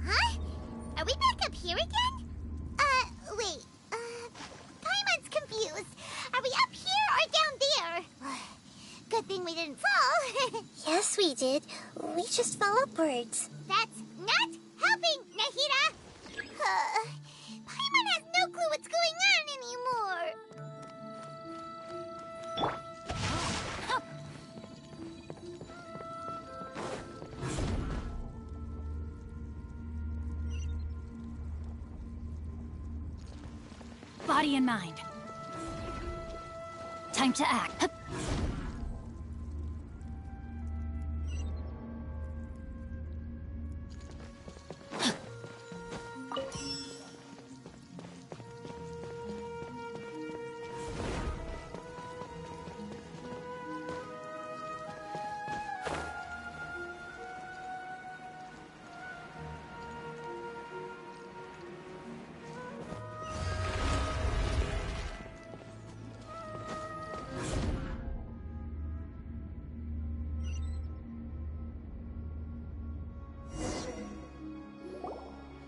Huh? Are we back up here again? Wait. Paimon's confused. Are we up here or down there? Good thing we didn't fall. Yes, we did. We just fell upwards. That's not helping, Nahida! Paimon has no clue what's going on anymore. Body and mind. Time to act. Hup.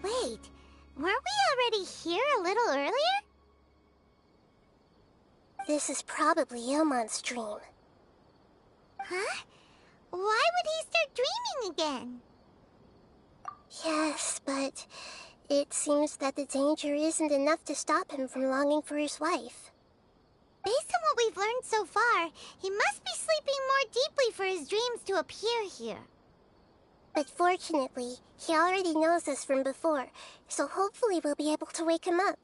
Wait, weren't we already here a little earlier? This is probably Ilmon's dream. Huh? Why would he start dreaming again? Yes, but it seems that the danger isn't enough to stop him from longing for his wife. Based on what we've learned so far, he must be sleeping more deeply for his dreams to appear here. But fortunately, he already knows us from before, so hopefully we'll be able to wake him up.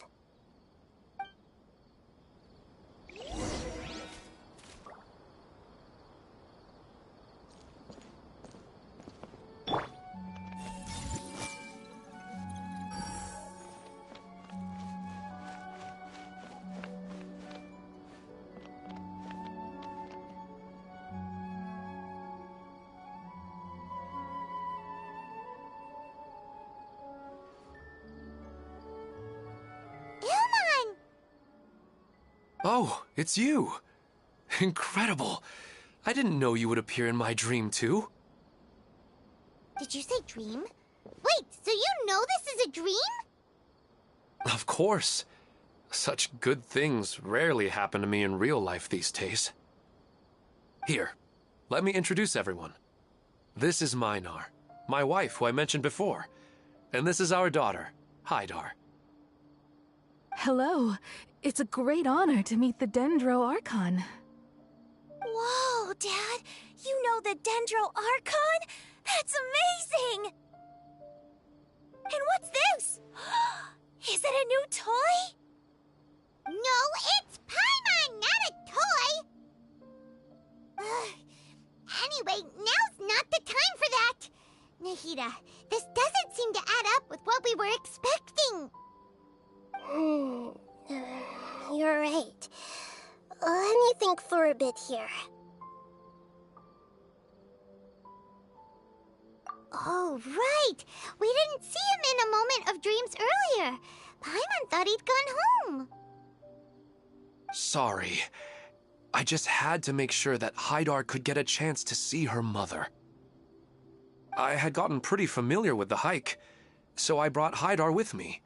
Ilmon! Oh, it's you! Incredible! I didn't know you would appear in my dream, too. Did you say dream? Wait, so you know this is a dream? Of course. Such good things rarely happen to me in real life these days. Here, let me introduce everyone. This is Minar, my wife who I mentioned before. And this is our daughter, Hydar. Hello. It's a great honor to meet the Dendro Archon. Whoa, Dad! You know the Dendro Archon? That's amazing! And what's this? a bit here. Oh, right! We didn't see him in a moment of dreams earlier. Paimon thought he'd gone home. Sorry. I just had to make sure that Haidar could get a chance to see her mother. I had gotten pretty familiar with the hike, so I brought Haidar with me.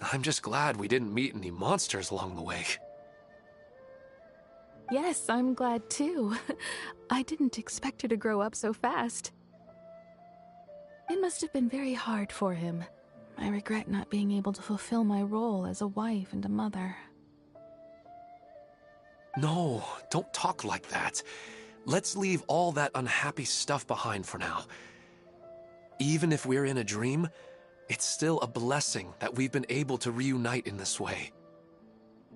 I'm just glad we didn't meet any monsters along the way. Yes, I'm glad too. I didn't expect her to grow up so fast. It must have been very hard for him. I regret not being able to fulfill my role as a wife and a mother. No, don't talk like that. Let's leave all that unhappy stuff behind for now. Even if we're in a dream, it's still a blessing that we've been able to reunite in this way.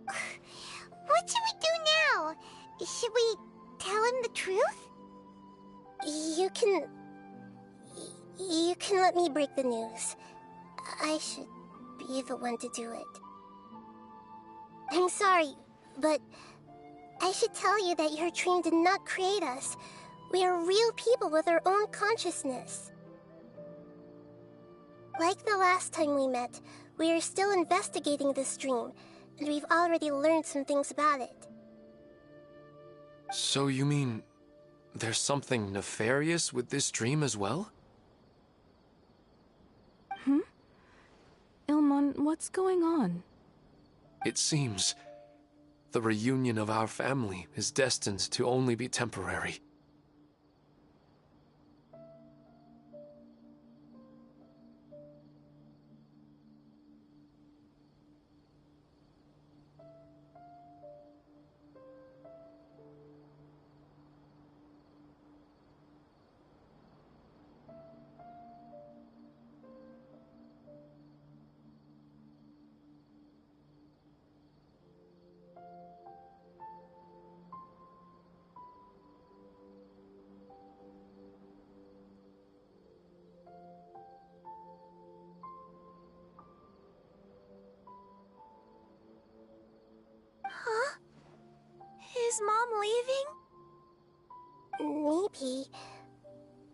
What should we do now? Should we tell him the truth? You can let me break the news. I should be the one to do it. I'm sorry, but I should tell you that your dream did not create us. We are real people with our own consciousness. Like the last time we met, we are still investigating this dream, and we've already learned some things about it. So you mean there's something nefarious with this dream as well? Ilmon, what's going on? It seems the reunion of our family is destined to only be temporary. Huh? Is Mom leaving? Maybe,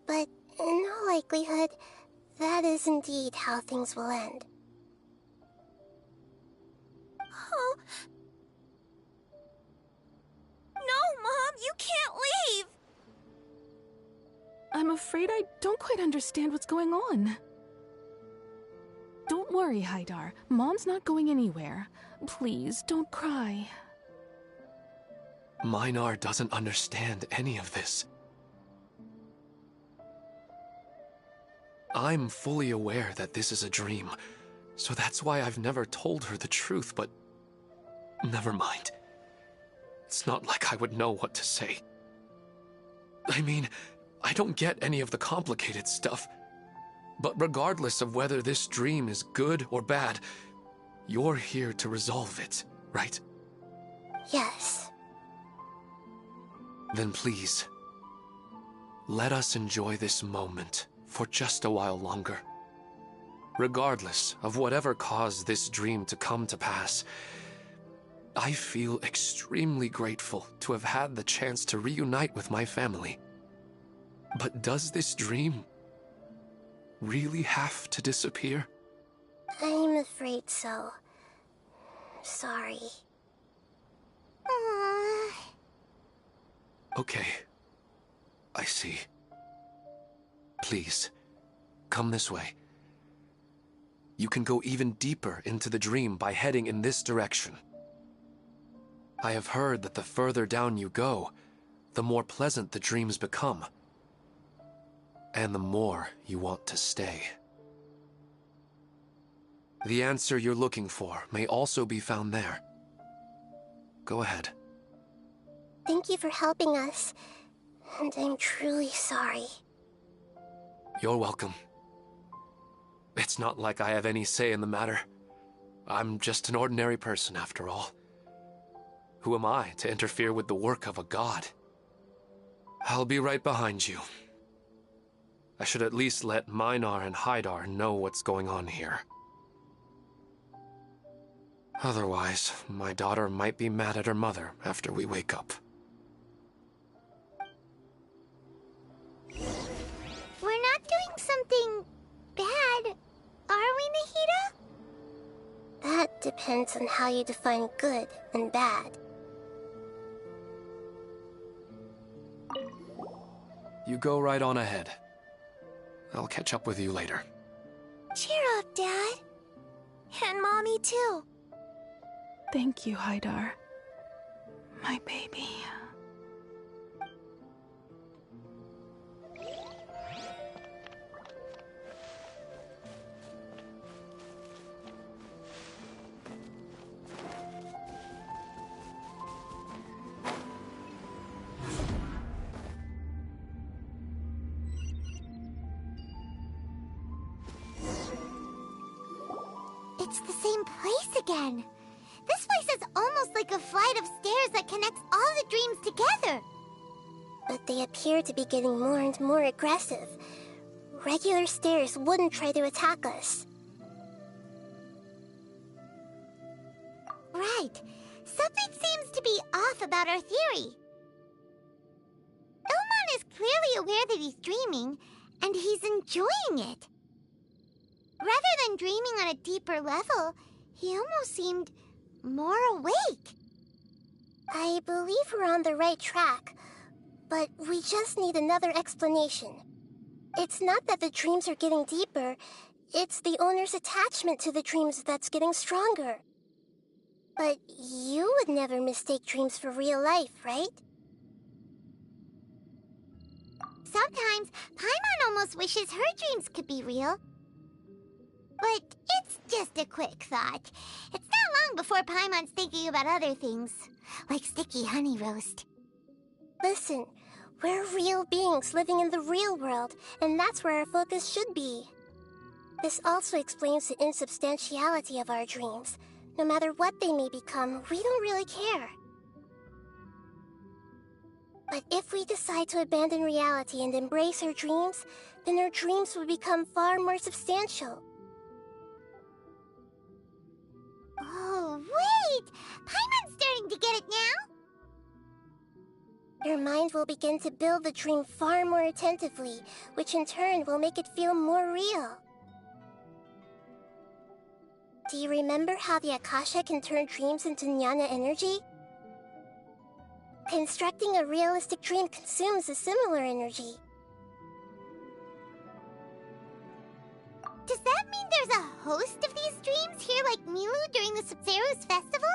but in all likelihood, that is indeed how things will end. Oh. No, Mom, you can't leave! I'm afraid I don't quite understand what's going on. Don't worry, Haidar. Mom's not going anywhere. Please, don't cry. Minar doesn't understand any of this. I'm fully aware that this is a dream, so that's why I've never told her the truth, but never mind. It's not like I would know what to say. I mean, I don't get any of the complicated stuff. But regardless of whether this dream is good or bad, you're here to resolve it, right? Yes. Then please, let us enjoy this moment for just a while longer. Regardless of whatever caused this dream to come to pass, I feel extremely grateful to have had the chance to reunite with my family. But does this dream really have to disappear? I'm afraid so. Sorry. Okay. I see. Please, come this way. You can go even deeper into the dream by heading in this direction. I have heard that the further down you go, the more pleasant the dreams become. And the more you want to stay. The answer you're looking for may also be found there. Go ahead. Thank you for helping us, and I'm truly sorry. You're welcome. It's not like I have any say in the matter. I'm just an ordinary person, after all. Who am I to interfere with the work of a god? I'll be right behind you. I should at least let Minar and Haidar know what's going on here. Otherwise, my daughter might be mad at her mother after we wake up. something bad, are we, Nahida? That depends on how you define good and bad. You go right on ahead. I'll catch up with you later. Cheer up, Dad. And Mommy, too. Thank you, Haidar. My baby. It's the same place again. This place is almost like a flight of stairs that connects all the dreams together. But they appear to be getting more and more aggressive. Regular stairs wouldn't try to attack us. Right. Something seems to be off about our theory. Ilmon is clearly aware that he's dreaming, and he's enjoying it. Rather than dreaming on a deeper level, he almost seemed more awake. I believe we're on the right track, but we just need another explanation. It's not that the dreams are getting deeper, it's the owner's attachment to the dreams that's getting stronger. But you would never mistake dreams for real life, right? Sometimes, Paimon almost wishes her dreams could be real. But it's just a quick thought. It's not long before Paimon's thinking about other things, like sticky honey roast. Listen, we're real beings living in the real world, and that's where our focus should be. This also explains the insubstantiality of our dreams. No matter what they may become, we don't really care. But if we decide to abandon reality and embrace our dreams, then our dreams will become far more substantial. Oh, wait! Paimon's starting to get it now! Your mind will begin to build the dream far more attentively, which in turn will make it feel more real. Do you remember how the Akasha can turn dreams into jnana energy? Constructing a realistic dream consumes a similar energy. Does that mean there's a host of these dreams here like Milu during the Subzero's festival?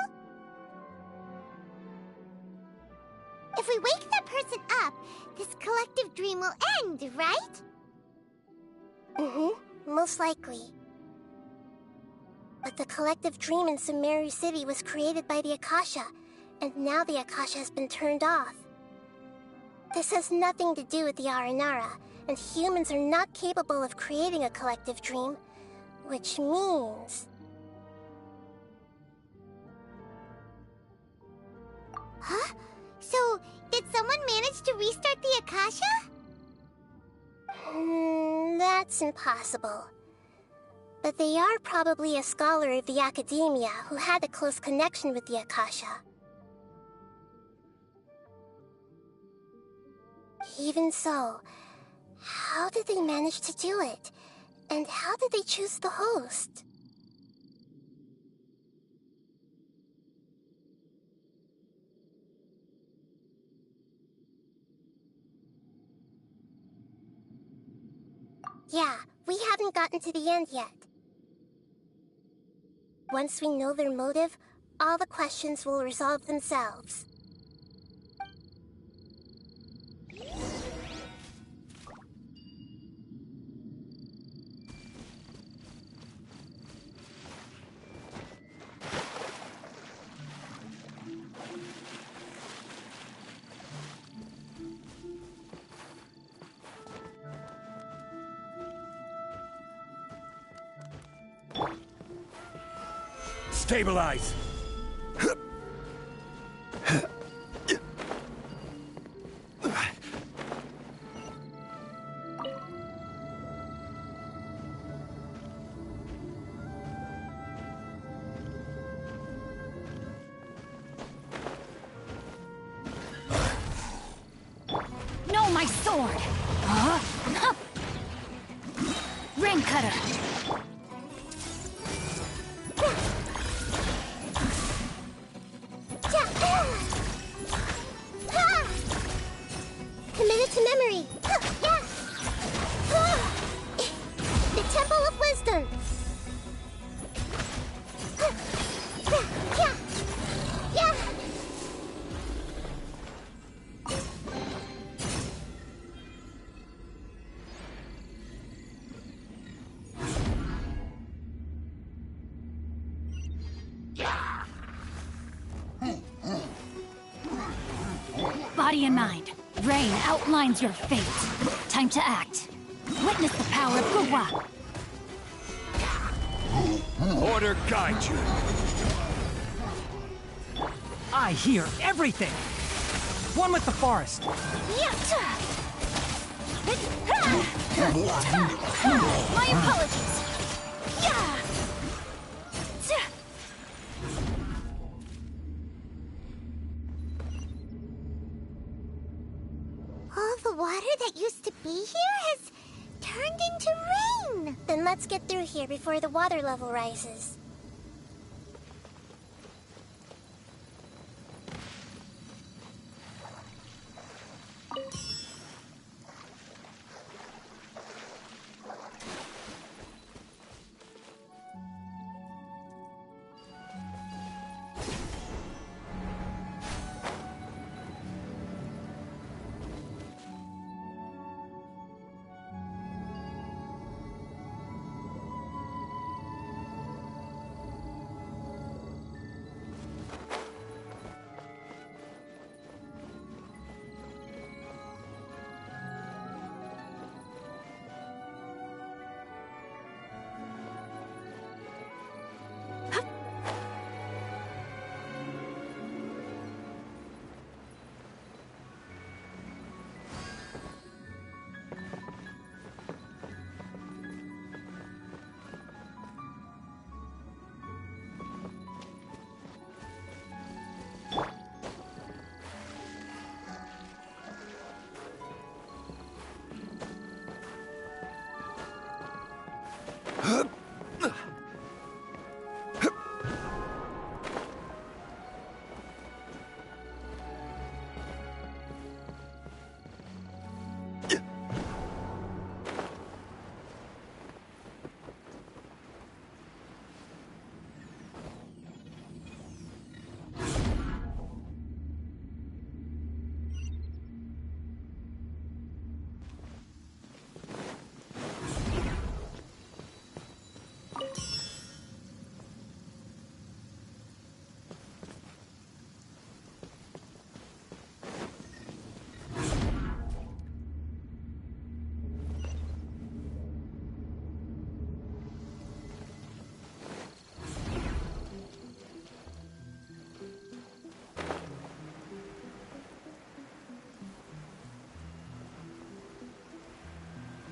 If we wake that person up, this collective dream will end, right? Most likely. But the collective dream in Sumeru City was created by the Akasha, and now the Akasha has been turned off. This has nothing to do with the Aranara, and humans are not capable of creating a collective dream, which means... Huh? So, did someone manage to restart the Akasha? That's impossible. But they are probably a scholar of the Academia who had a close connection with the Akasha. Even so, how did they manage to do it? And how did they choose the host? Yeah, we haven't gotten to the end yet. Once we know their motive, all the questions will resolve themselves. Stabilize! No, my sword! Huh? Flame Cutter! Committed to memory. The Temple of Wisdom. Body and mind. Rain outlines your fate. Time to act. Witness the power of Gugwa. Order guide you. I hear everything. One with the forest. My apologies. All the water that used to be here has turned into rain. Then let's get through here before the water level rises.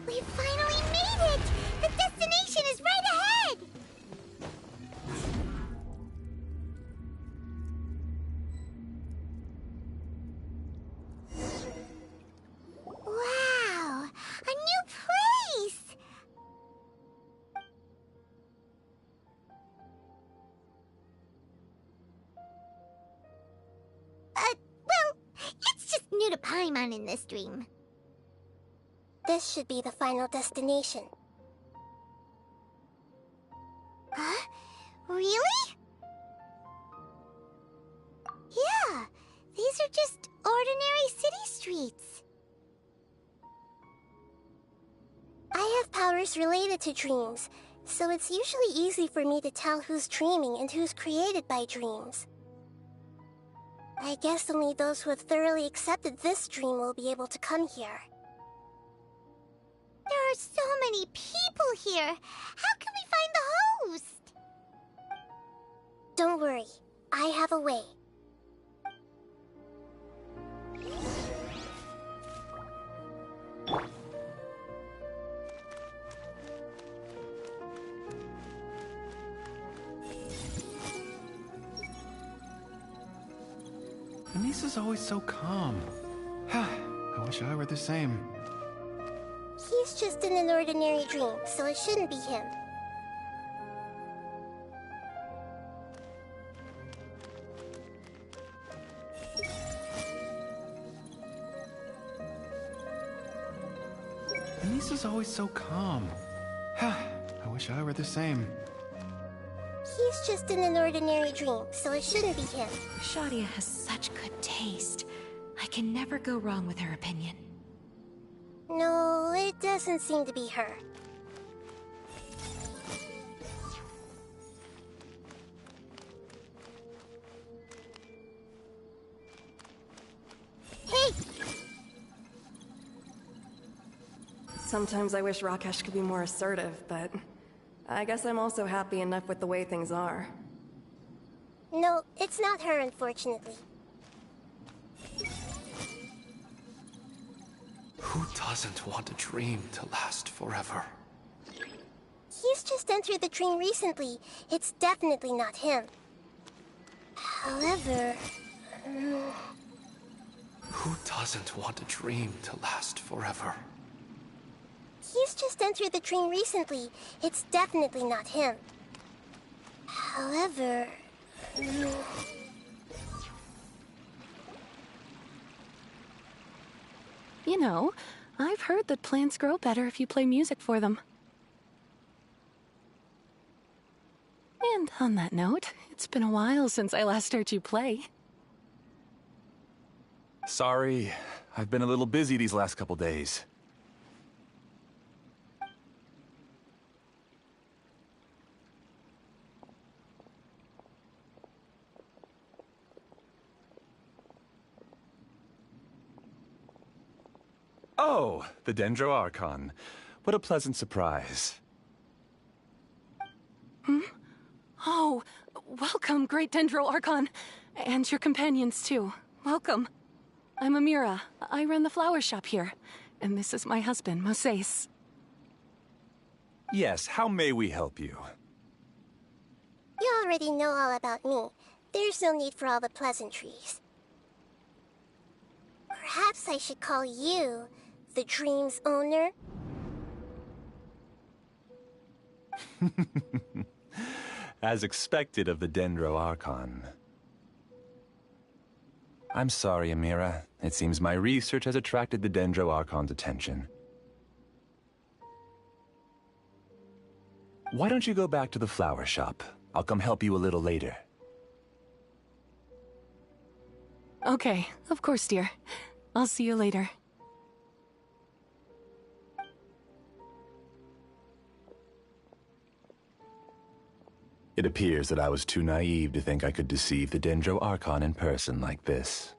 We finally made it! The destination is right ahead! Wow! A new place! Well, it's just new to Paimon in this dream. This should be the final destination. Huh? Really? Yeah, these are just ordinary city streets. I have powers related to dreams, so it's usually easy for me to tell who's dreaming and who's created by dreams. I guess only those who have thoroughly accepted this dream will be able to come here. There are so many people here. How can we find the host? Don't worry. I have a way. Anissa's always so calm. I wish I were the same. He He's just in an ordinary dream, so it shouldn't be him. Anissa's always so calm. I wish I were the same. He's just in an ordinary dream, so it shouldn't be him. Shadia has such good taste. I can never go wrong with her opinion. No, it doesn't seem to be her. Hey! Sometimes I wish Rakesh could be more assertive, but I guess I'm also happy enough with the way things are. No, it's not her, unfortunately. Who doesn't want a dream to last forever? He's just entered the dream recently. It's definitely not him. However... Who doesn't want a dream to last forever? He's just entered the dream recently. It's definitely not him. However... You know, I've heard that plants grow better if you play music for them. And on that note, it's been a while since I last heard you play. Sorry, I've been a little busy these last couple days. Oh, the Dendro Archon. What a pleasant surprise. Oh, welcome, Great Dendro Archon. And your companions, too. Welcome. I'm Amira. I run the flower shop here. And this is my husband, Moses. Yes, how may we help you? You already know all about me. There's no need for all the pleasantries. Perhaps I should call you the dream's owner? As expected of the Dendro Archon. I'm sorry, Amira. It seems my research has attracted the Dendro Archon's attention. Why don't you go back to the flower shop? I'll come help you a little later. Okay, of course, dear. I'll see you later. It appears that I was too naive to think I could deceive the Dendro Archon in person like this.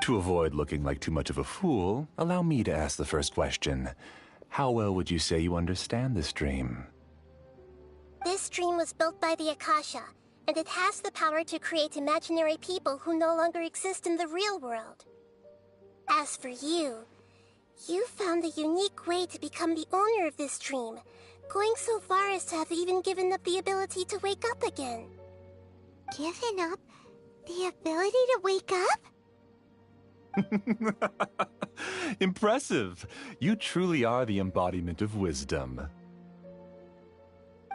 To avoid looking like too much of a fool, allow me to ask the first question. How well would you say you understand this dream? This dream was built by the Akasha, and it has the power to create imaginary people who no longer exist in the real world. As for you, you found a unique way to become the owner of this dream, going so far as to have even given up the ability to wake up again. Given up the ability to wake up? Impressive! You truly are the embodiment of wisdom.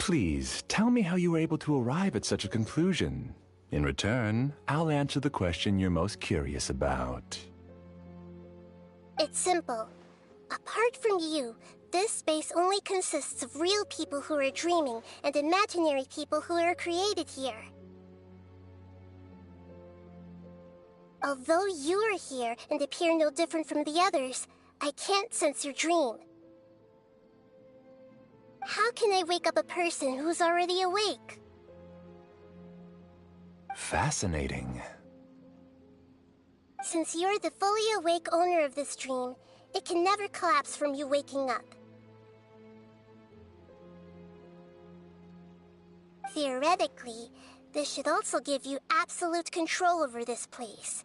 Please, tell me how you were able to arrive at such a conclusion. In return, I'll answer the question you're most curious about. It's simple. Apart from you, this space only consists of real people who are dreaming and imaginary people who are created here. Although you are here and appear no different from the others, I can't sense your dream. How can I wake up a person who's already awake? Fascinating. Since you're the fully awake owner of this dream, it can never collapse from you waking up. Theoretically, this should also give you absolute control over this place.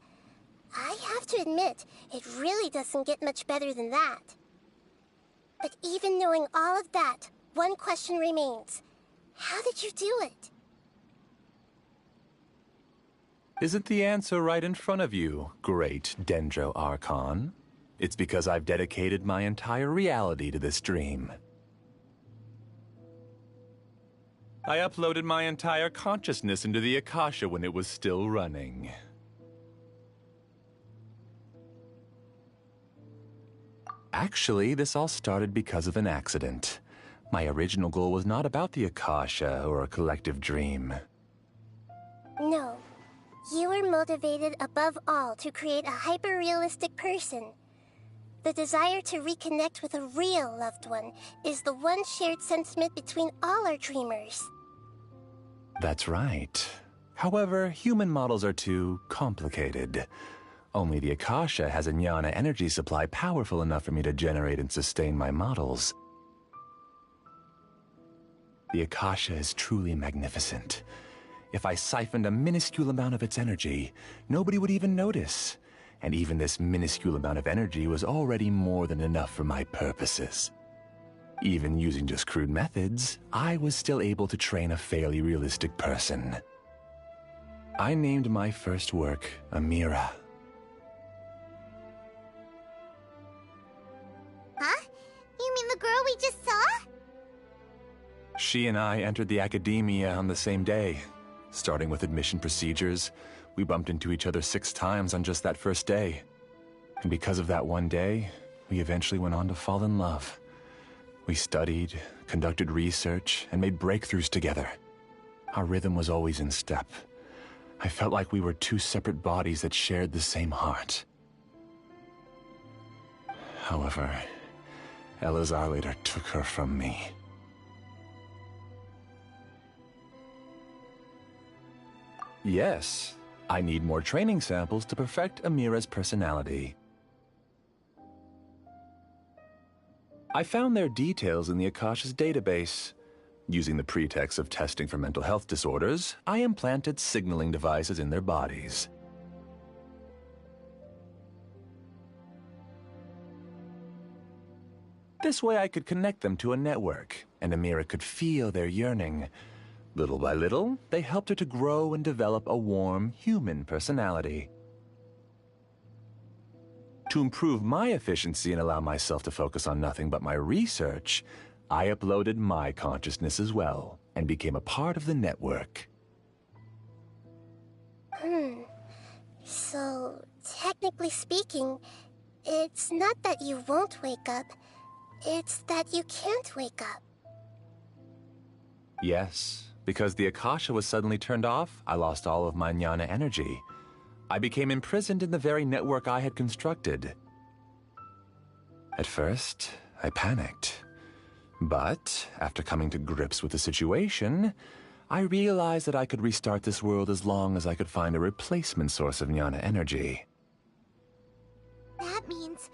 I have to admit, it really doesn't get much better than that. But even knowing all of that, one question remains. How did you do it? Isn't the answer right in front of you, great Dendro Archon? It's because I've dedicated my entire reality to this dream. I uploaded my entire consciousness into the Akasha when it was still running. Actually, this all started because of an accident. My original goal was not about the Akasha or a collective dream. No. You were motivated above all to create a hyper-realistic person. The desire to reconnect with a real loved one is the one shared sentiment between all our dreamers. That's right. However, human models are too complicated. Only the Akasha has a jnana energy supply powerful enough for me to generate and sustain my models. The Akasha is truly magnificent. If I siphoned a minuscule amount of its energy, nobody would even notice. And even this minuscule amount of energy was already more than enough for my purposes. Even using just crude methods, I was still able to train a fairly realistic person. I named my first work Amira. Huh? You mean the girl we just saw? She and I entered the academia on the same day. Starting with admission procedures, we bumped into each other 6 times on just that first day. And because of that one day, we eventually went on to fall in love. We studied, conducted research, and made breakthroughs together. Our rhythm was always in step. I felt like we were 2 separate bodies that shared the same heart. However, Elazar later took her from me. Yes, I need more training samples to perfect Amira's personality. I found their details in the Akasha's database. Using the pretext of testing for mental health disorders, I implanted signaling devices in their bodies. This way I could connect them to a network, and Amira could feel their yearning. Little by little, they helped her to grow and develop a warm, human personality. To improve my efficiency and allow myself to focus on nothing but my research, I uploaded my consciousness as well, and became a part of the network. So, technically speaking, it's not that you won't wake up, it's that you can't wake up. Yes, because the Akasha was suddenly turned off, I lost all of my jnana energy. I became imprisoned in the very network I had constructed. At first, I panicked. But, after coming to grips with the situation, I realized that I could restart this world as long as I could find a replacement source of jnana energy. That means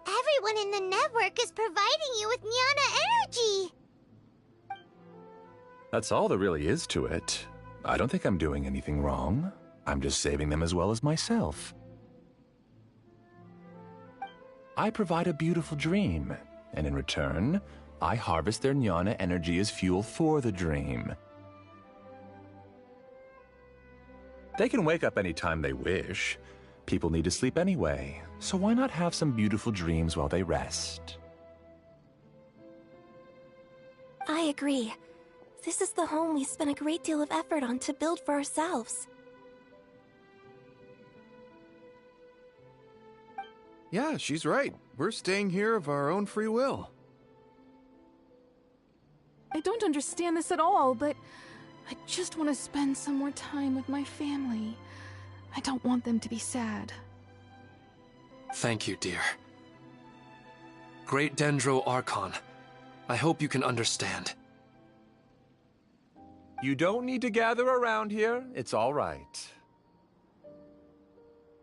everyone in the network is providing you with jnana energy! That's all there really is to it. I don't think I'm doing anything wrong. I'm just saving them as well as myself. I provide a beautiful dream, and in return, I harvest their jnana energy as fuel for the dream. They can wake up any time they wish. People need to sleep anyway, so why not have some beautiful dreams while they rest? I agree. This is the home we spent a great deal of effort on to build for ourselves. Yeah, she's right. We're staying here of our own free will. I don't understand this at all, but I just want to spend some more time with my family. I don't want them to be sad. Thank you, dear. Great Dendro Archon, I hope you can understand. You don't need to gather around here. It's all right.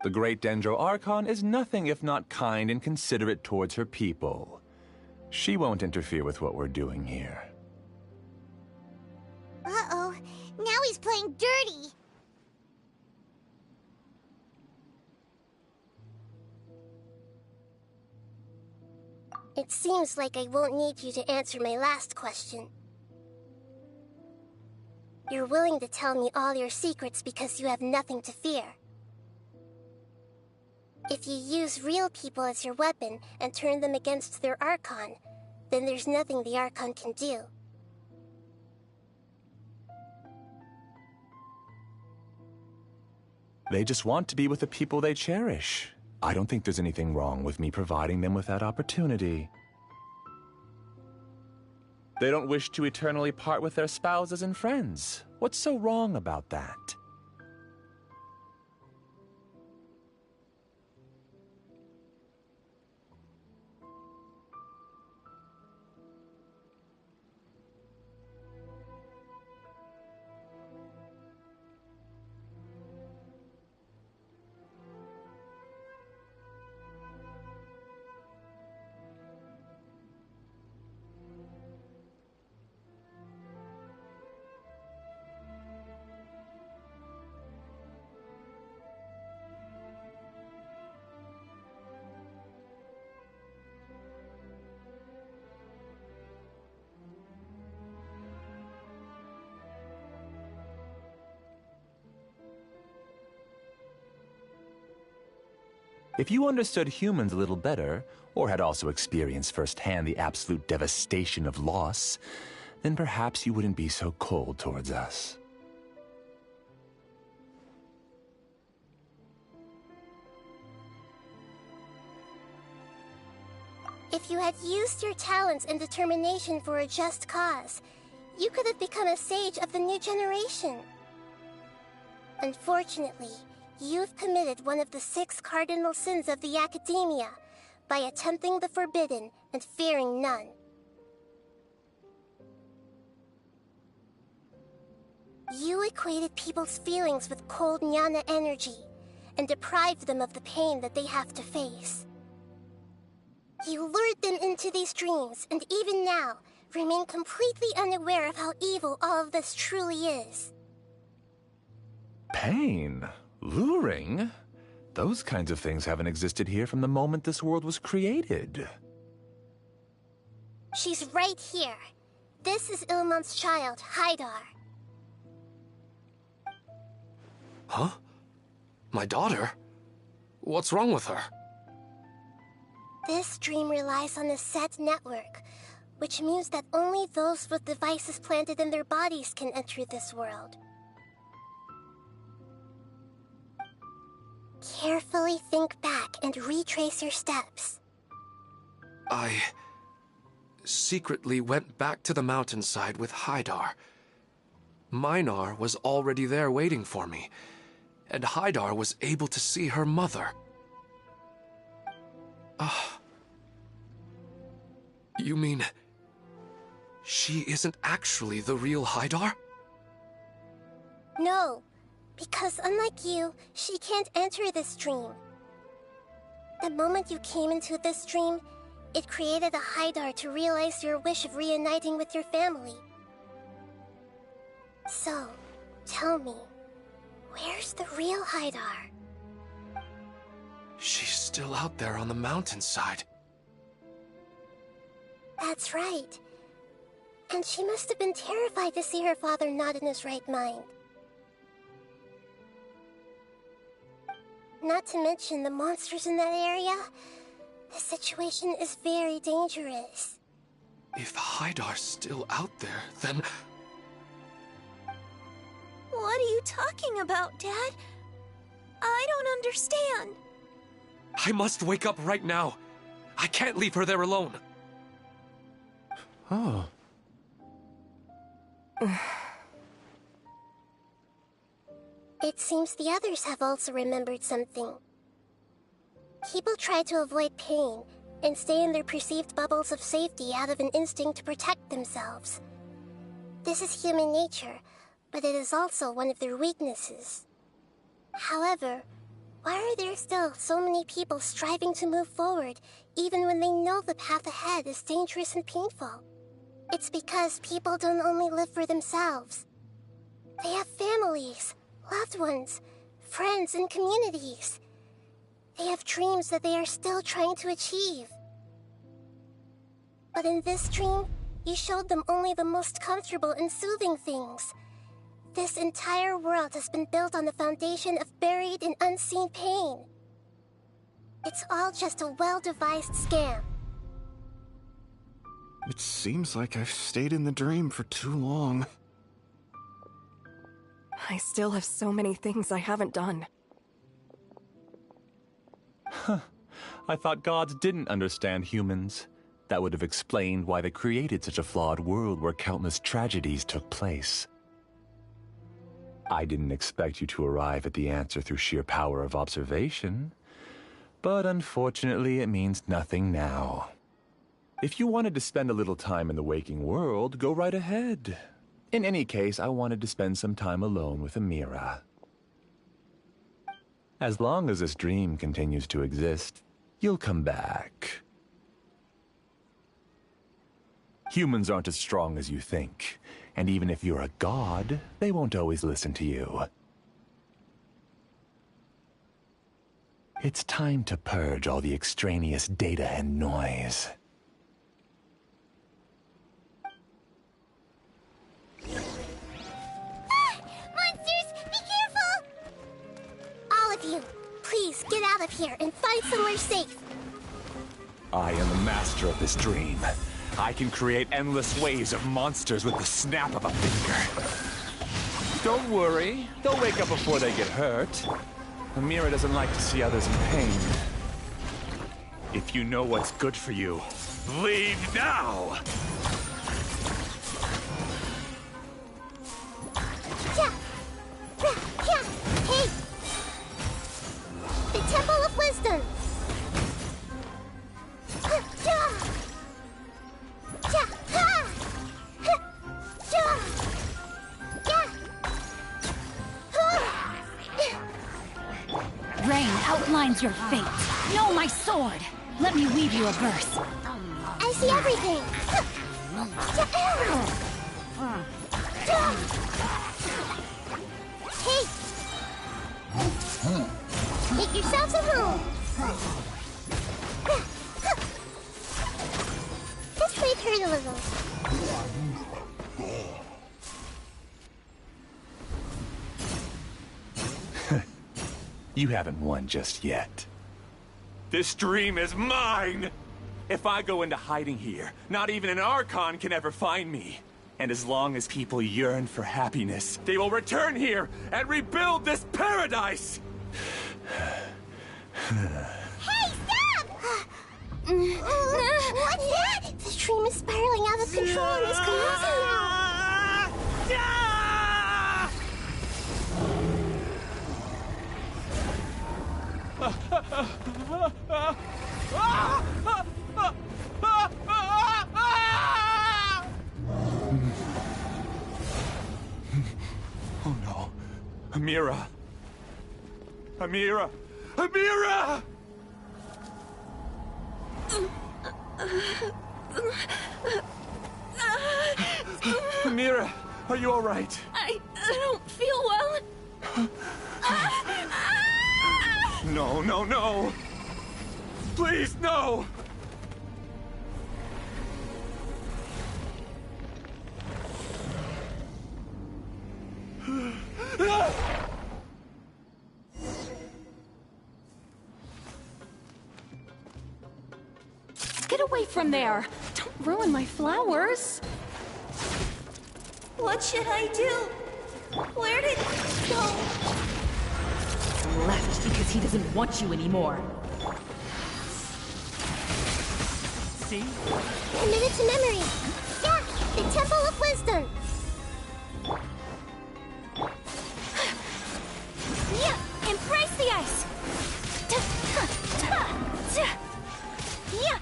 The Great Dendro Archon is nothing if not kind and considerate towards her people. She won't interfere with what we're doing here. Uh-oh, now he's playing dirty! It seems like I won't need you to answer my last question. You're willing to tell me all your secrets because you have nothing to fear. If you use real people as your weapon and turn them against their Archon, then there's nothing the Archon can do. They just want to be with the people they cherish. I don't think there's anything wrong with me providing them with that opportunity. They don't wish to eternally part with their spouses and friends. What's so wrong about that? If you understood humans a little better, or had also experienced firsthand the absolute devastation of loss, then perhaps you wouldn't be so cold towards us. If you had used your talents and determination for a just cause, you could have become a sage of the new generation. Unfortunately, you've committed one of the 6 cardinal sins of the Academia by attempting the forbidden and fearing none. You equated people's feelings with cold jnana energy and deprived them of the pain that they have to face. You lured them into these dreams and even now remain completely unaware of how evil all of this truly is. Pain? Luring? Those kinds of things haven't existed here from the moment this world was created. She's right here. This is Ilmon's child, Haidar. Huh? My daughter? What's wrong with her? This dream relies on a set network, which means that only those with devices planted in their bodies can enter this world. Carefully think back and retrace your steps. I secretly went back to the mountainside with Haidar. Minar was already there waiting for me, and Haidar was able to see her mother. You mean she isn't actually the real Haidar? No, because unlike you, she can't enter this dream. The moment you came into this dream, it created a Haidar to realize your wish of reuniting with your family. So, tell me, where's the real Haidar? She's still out there on the mountainside. That's right. And she must have been terrified to see her father not in his right mind. Not to mention the monsters in that area. The situation is very dangerous. If Haidar's still out there, then... What are you talking about, Dad? I don't understand. I must wake up right now. I can't leave her there alone. Oh. It seems the others have also remembered something. People try to avoid pain and stay in their perceived bubbles of safety out of an instinct to protect themselves. This is human nature, but it is also one of their weaknesses. However, why are there still so many people striving to move forward even when they know the path ahead is dangerous and painful? It's because people don't only live for themselves. They have families, loved ones, friends, and communities. They have dreams that they are still trying to achieve. But in this dream, you showed them only the most comfortable and soothing things. This entire world has been built on the foundation of buried and unseen pain. It's all just a well-devised scam. It seems like I've stayed in the dream for too long. I still have so many things I haven't done. Huh. I thought gods didn't understand humans. That would have explained why they created such a flawed world where countless tragedies took place. I didn't expect you to arrive at the answer through sheer power of observation. But unfortunately, it means nothing now. If you wanted to spend a little time in the waking world, go right ahead. In any case, I wanted to spend some time alone with Amira. As long as this dream continues to exist, you'll come back. Humans aren't as strong as you think, and even if you're a god, they won't always listen to you. It's time to purge all the extraneous data and noise. Monsters, be careful! All of you, please get out of here and find somewhere safe. I am the master of this dream. I can create endless waves of monsters with the snap of a finger. Don't worry, they'll wake up before they get hurt. Amira doesn't like to see others in pain. If you know what's good for you, leave now! Hey! The Temple of Wisdom! Rain outlines your fate. Know my sword. Let me weave you a verse. I see everything. Hey! Make yourselves at home. Let's play through a little. You haven't won just yet. This dream is mine! If I go into hiding here, not even an Archon can ever find me. And as long as people yearn for happiness, they will return here and rebuild this paradise! Hey, stop! What's that? This dream is spiraling out of control and is collapsing now. Oh no. Amira! Amira! Amira! Amira, are you all right? I don't feel well. No, no, no! Please, no! Get away from there! Don't ruin my flowers! What should I do? Where did he go? Left because he doesn't want you anymore. See? Committed to memory. Yeah, the Temple of Wisdom. Yeah, embrace the ice. Yeah.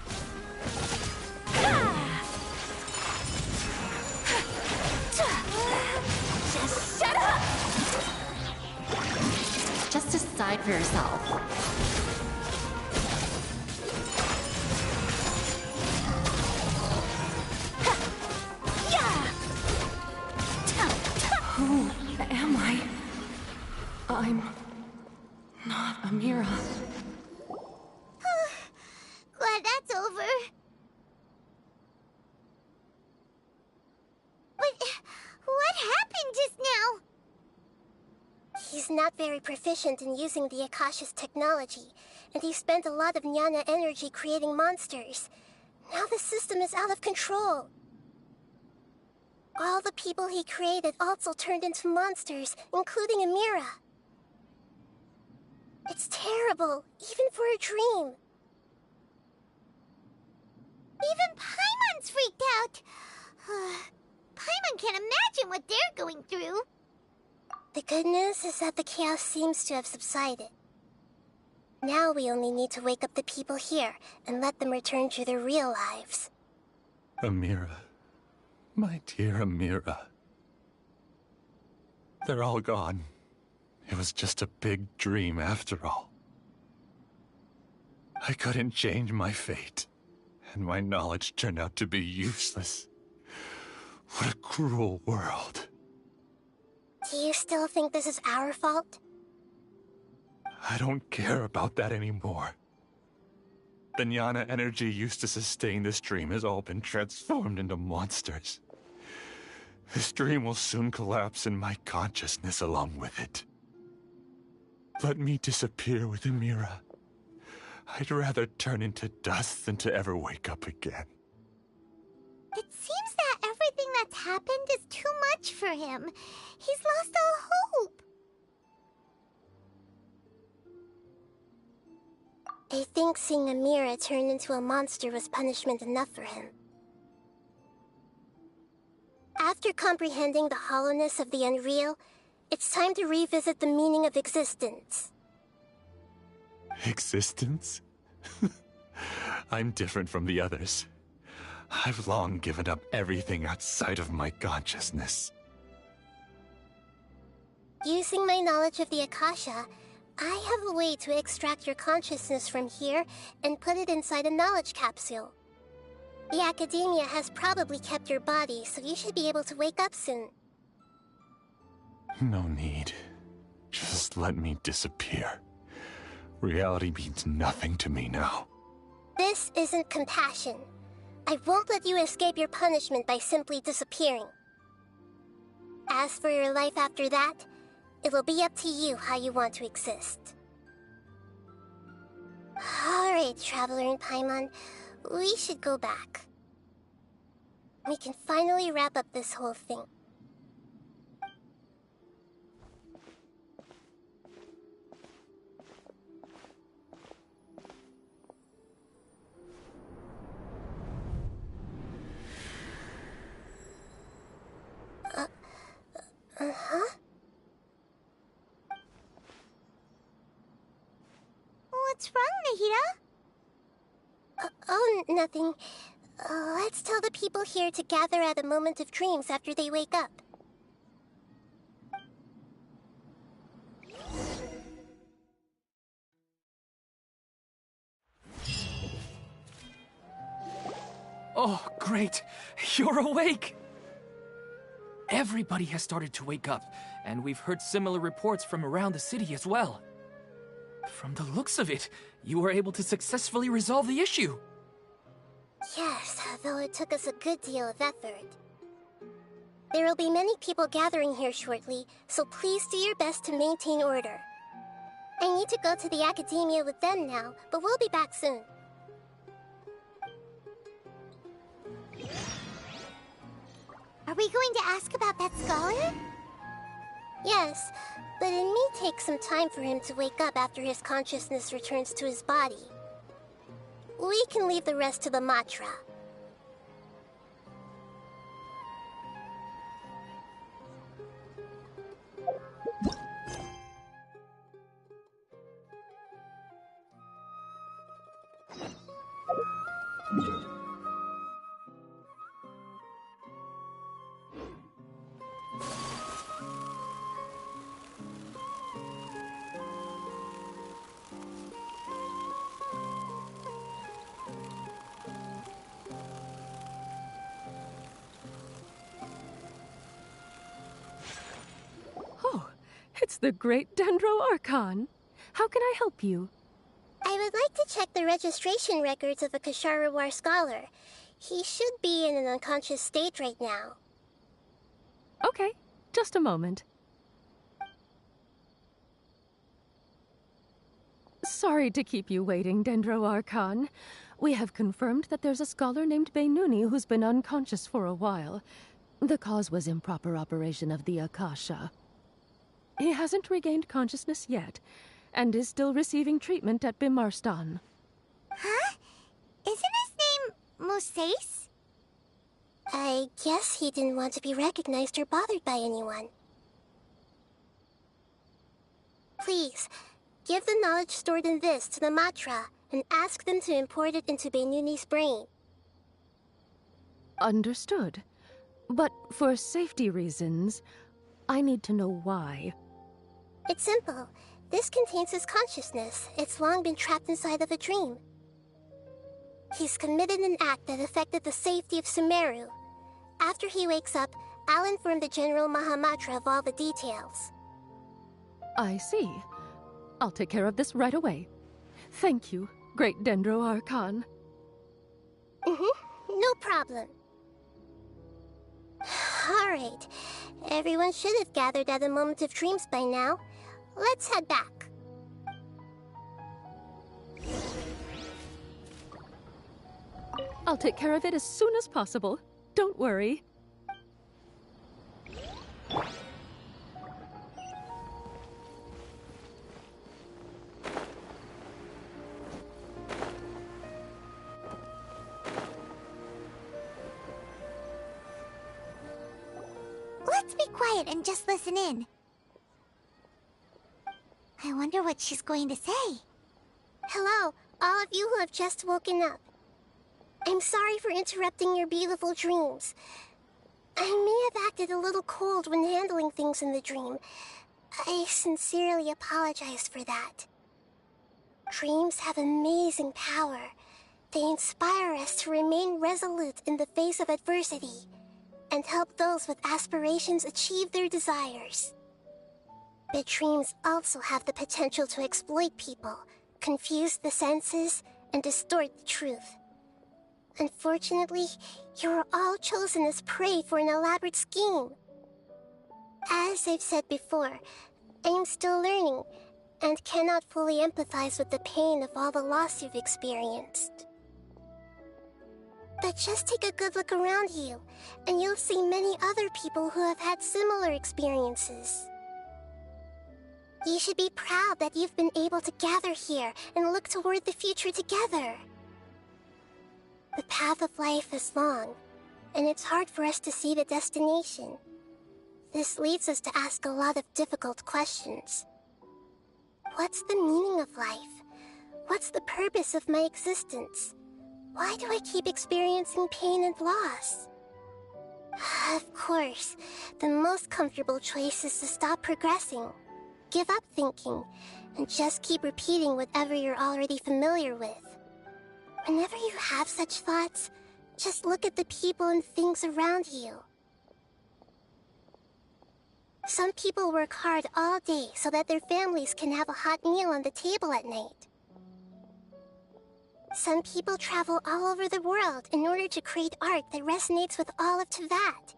Just shut up! Just decide for yourself. Who am I? I'm not Amira. Glad that's over. But what happened just now? He's not very proficient in using the Akasha's technology. and he spent a lot of Nyana energy creating monsters. Now the system is out of control. All the people he created also turned into monsters, including Amira. It's terrible, even for a dream. Even Paimon's freaked out. Paimon can't imagine what they're going through. The good news is that the chaos seems to have subsided. Now we only need to wake up the people here and let them return to their real lives. Amira. My dear Amira. They're all gone. It was just a big dream after all. I couldn't change my fate, and my knowledge turned out to be useless. What a cruel world. Do you still think this is our fault? I don't care about that anymore. The Nyana energy used to sustain this dream has all been transformed into monsters. This dream will soon collapse and my consciousness along with it. Let me disappear with Amira. I'd rather turn into dust than to ever wake up again. It seems that everything that's happened is too much for him. He's lost all hope. I think seeing Amira turn into a monster was punishment enough for him. After comprehending the hollowness of the unreal, it's time to revisit the meaning of existence. Existence? I'm different from the others. I've long given up everything outside of my consciousness. Using my knowledge of the Akasha, I have a way to extract your consciousness from here and put it inside a knowledge capsule. The Academia has probably kept your body, so you should be able to wake up soon. No need. Just let me disappear. Reality means nothing to me now. This isn't compassion. I won't let you escape your punishment by simply disappearing. As for your life after that, it'll be up to you how you want to exist. Alright, Traveler and Paimon, we should go back. We can finally wrap up this whole thing. Uh-huh? What's wrong, Nahida? Oh, nothing. Let's tell the people here to gather at a moment of dreams after they wake up. Oh, great! You're awake! Everybody has started to wake up, and we've heard similar reports from around the city as well. From the looks of it, you were able to successfully resolve the issue. Yes, though it took us a good deal of effort. There will be many people gathering here shortly, so please do your best to maintain order. I need to go to the Academia with them now, but we'll be back soon. Are we going to ask about that scholar? Yes, but it may take some time for him to wake up after his consciousness returns to his body. We can leave the rest to the Matra. It's the great Dendro Archon. How can I help you? I would like to check the registration records of a Kasharawar scholar. He should be in an unconscious state right now. Okay, just a moment. Sorry to keep you waiting, Dendro Archon. We have confirmed that there's a scholar named Beinuni who's been unconscious for a while. The cause was improper operation of the Akasha. He hasn't regained consciousness yet, and is still receiving treatment at Bimarstan. Huh? Isn't his name Moses? I guess he didn't want to be recognized or bothered by anyone. Please, give the knowledge stored in this to the Matra and ask them to import it into Beinuni's brain. Understood. But for safety reasons, I need to know why. It's simple. This contains his consciousness. It's long been trapped inside of a dream. He's committed an act that affected the safety of Sumeru. After he wakes up, I'll inform the General Mahamatra of all the details. I see. I'll take care of this right away. Thank you, Great Dendro Archon. No problem. Alright. Everyone should have gathered at the Moment of Dreams by now. Let's head back. I'll take care of it as soon as possible. Don't worry. Let's be quiet and just listen in. I wonder what she's going to say. Hello, all of you who have just woken up. I'm sorry for interrupting your beautiful dreams. I may have acted a little cold when handling things in the dream. I sincerely apologize for that. Dreams have amazing power. They inspire us to remain resolute in the face of adversity and help those with aspirations achieve their desires. But dreams also have the potential to exploit people, confuse the senses, and distort the truth. Unfortunately, you are all chosen as prey for an elaborate scheme. As I've said before, I am still learning, and cannot fully empathize with the pain of all the loss you've experienced. But just take a good look around you, and you'll see many other people who have had similar experiences. You should be proud that you've been able to gather here and look toward the future together. The path of life is long, and it's hard for us to see the destination. This leads us to ask a lot of difficult questions. What's the meaning of life? What's the purpose of my existence? Why do I keep experiencing pain and loss? Of course, the most comfortable choice is to stop progressing, give up thinking, and just keep repeating whatever you're already familiar with. Whenever you have such thoughts, just look at the people and things around you. Some people work hard all day so that their families can have a hot meal on the table at night. Some people travel all over the world in order to create art that resonates with all of Teyvat.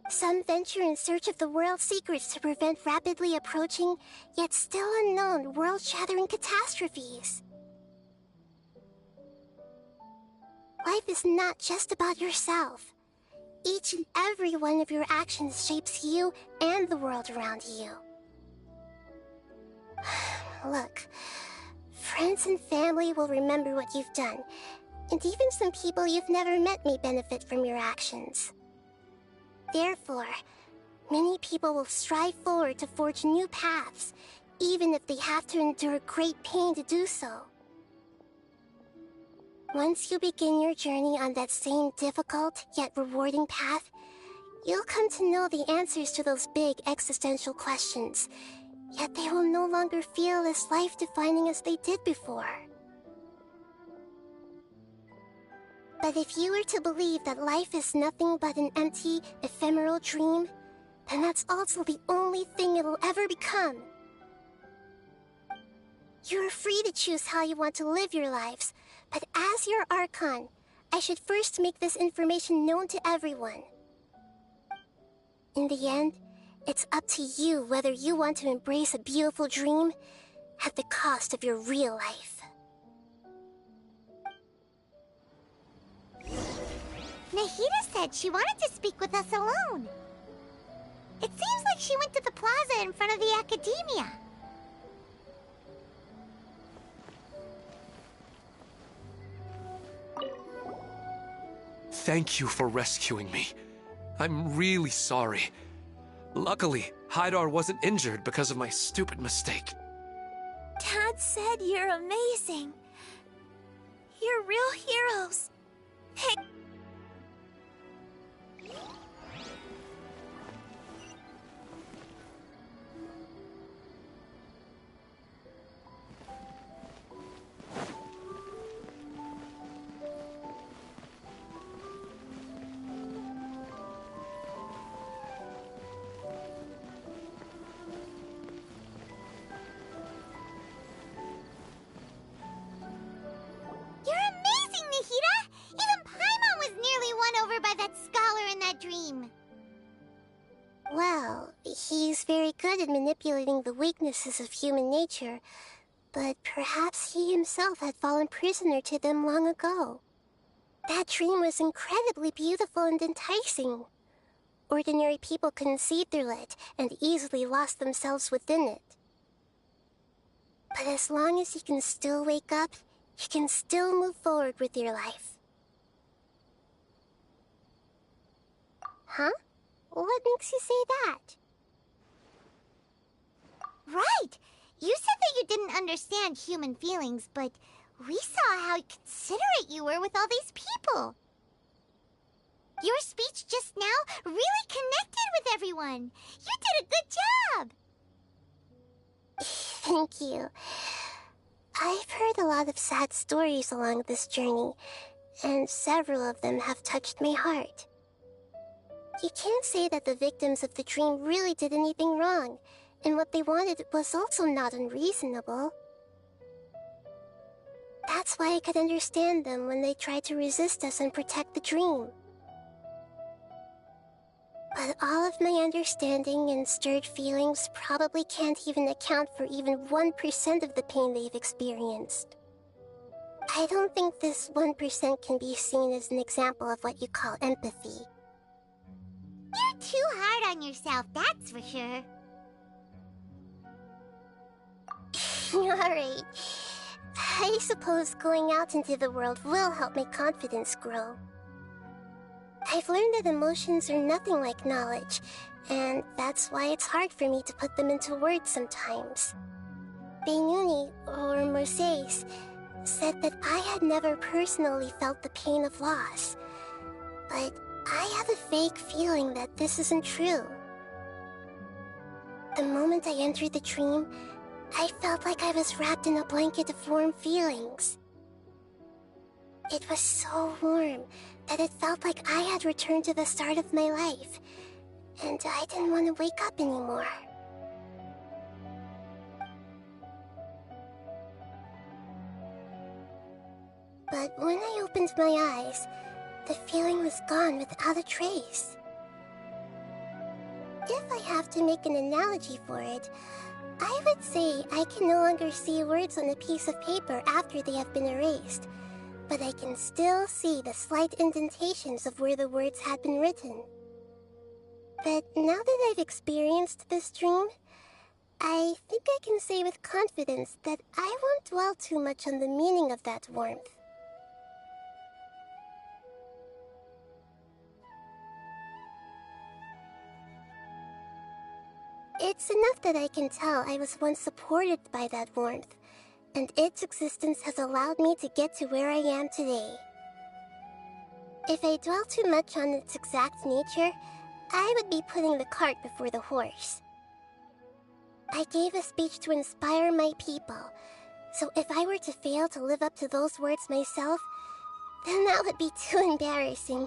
Some venture in search of the world's secrets to prevent rapidly approaching, yet still unknown, world-shattering catastrophes. Life is not just about yourself. Each and every one of your actions shapes you and the world around you. Look, friends and family will remember what you've done, and even some people you've never met may benefit from your actions. Therefore, many people will strive forward to forge new paths, even if they have to endure great pain to do so. Once you begin your journey on that same difficult yet rewarding path, you'll come to know the answers to those big existential questions, yet they will no longer feel as life-defining as they did before. But if you were to believe that life is nothing but an empty, ephemeral dream, then that's also the only thing it'll ever become. You're free to choose how you want to live your lives, but as your Archon, I should first make this information known to everyone. In the end, it's up to you whether you want to embrace a beautiful dream, at the cost of your real life. Nahida said she wanted to speak with us alone. It seems like she went to the plaza in front of the academia. Thank you for rescuing me. I'm really sorry. Luckily, Haidar wasn't injured because of my stupid mistake. Dad said you're amazing. You're real heroes. Hey. Well, he's very good at manipulating the weaknesses of human nature, but perhaps he himself had fallen prisoner to them long ago. That dream was incredibly beautiful and enticing. Ordinary people couldn't see through it and easily lost themselves within it. But as long as you can still wake up, you can still move forward with your life. Huh? What makes you say that? Right! You said that you didn't understand human feelings, but we saw how considerate you were with all these people. Your speech just now really connected with everyone. You did a good job! Thank you. I've heard a lot of sad stories along this journey, and several of them have touched my heart. You can't say that the victims of the dream really did anything wrong, and what they wanted was also not unreasonable. That's why I could understand them when they tried to resist us and protect the dream. But all of my understanding and stirred feelings probably can't even account for even 1% of the pain they've experienced. I don't think this 1% can be seen as an example of what you call empathy. You're too hard on yourself, that's for sure. Alright. I suppose going out into the world will help my confidence grow. I've learned that emotions are nothing like knowledge, and that's why it's hard for me to put them into words sometimes. Beinuni, or Moses, said that I had never personally felt the pain of loss, but I have a vague feeling that this isn't true. The moment I entered the dream, I felt like I was wrapped in a blanket of warm feelings. It was so warm that it felt like I had returned to the start of my life, and I didn't want to wake up anymore. But when I opened my eyes, the feeling was gone without a trace. If I have to make an analogy for it, I would say I can no longer see words on a piece of paper after they have been erased, but I can still see the slight indentations of where the words had been written. But now that I've experienced this dream, I think I can say with confidence that I won't dwell too much on the meaning of that warmth. It's enough that I can tell I was once supported by that warmth, and its existence has allowed me to get to where I am today. If I dwell too much on its exact nature, I would be putting the cart before the horse. I gave a speech to inspire my people, so if I were to fail to live up to those words myself, then that would be too embarrassing.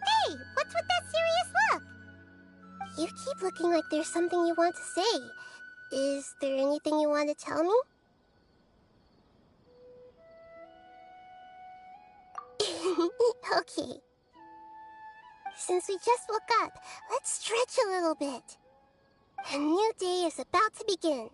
Hey, what's with that serious look? You keep looking like there's something you want to say. Is there anything you want to tell me? Okay. Since we just woke up, let's stretch a little bit. A new day is about to begin.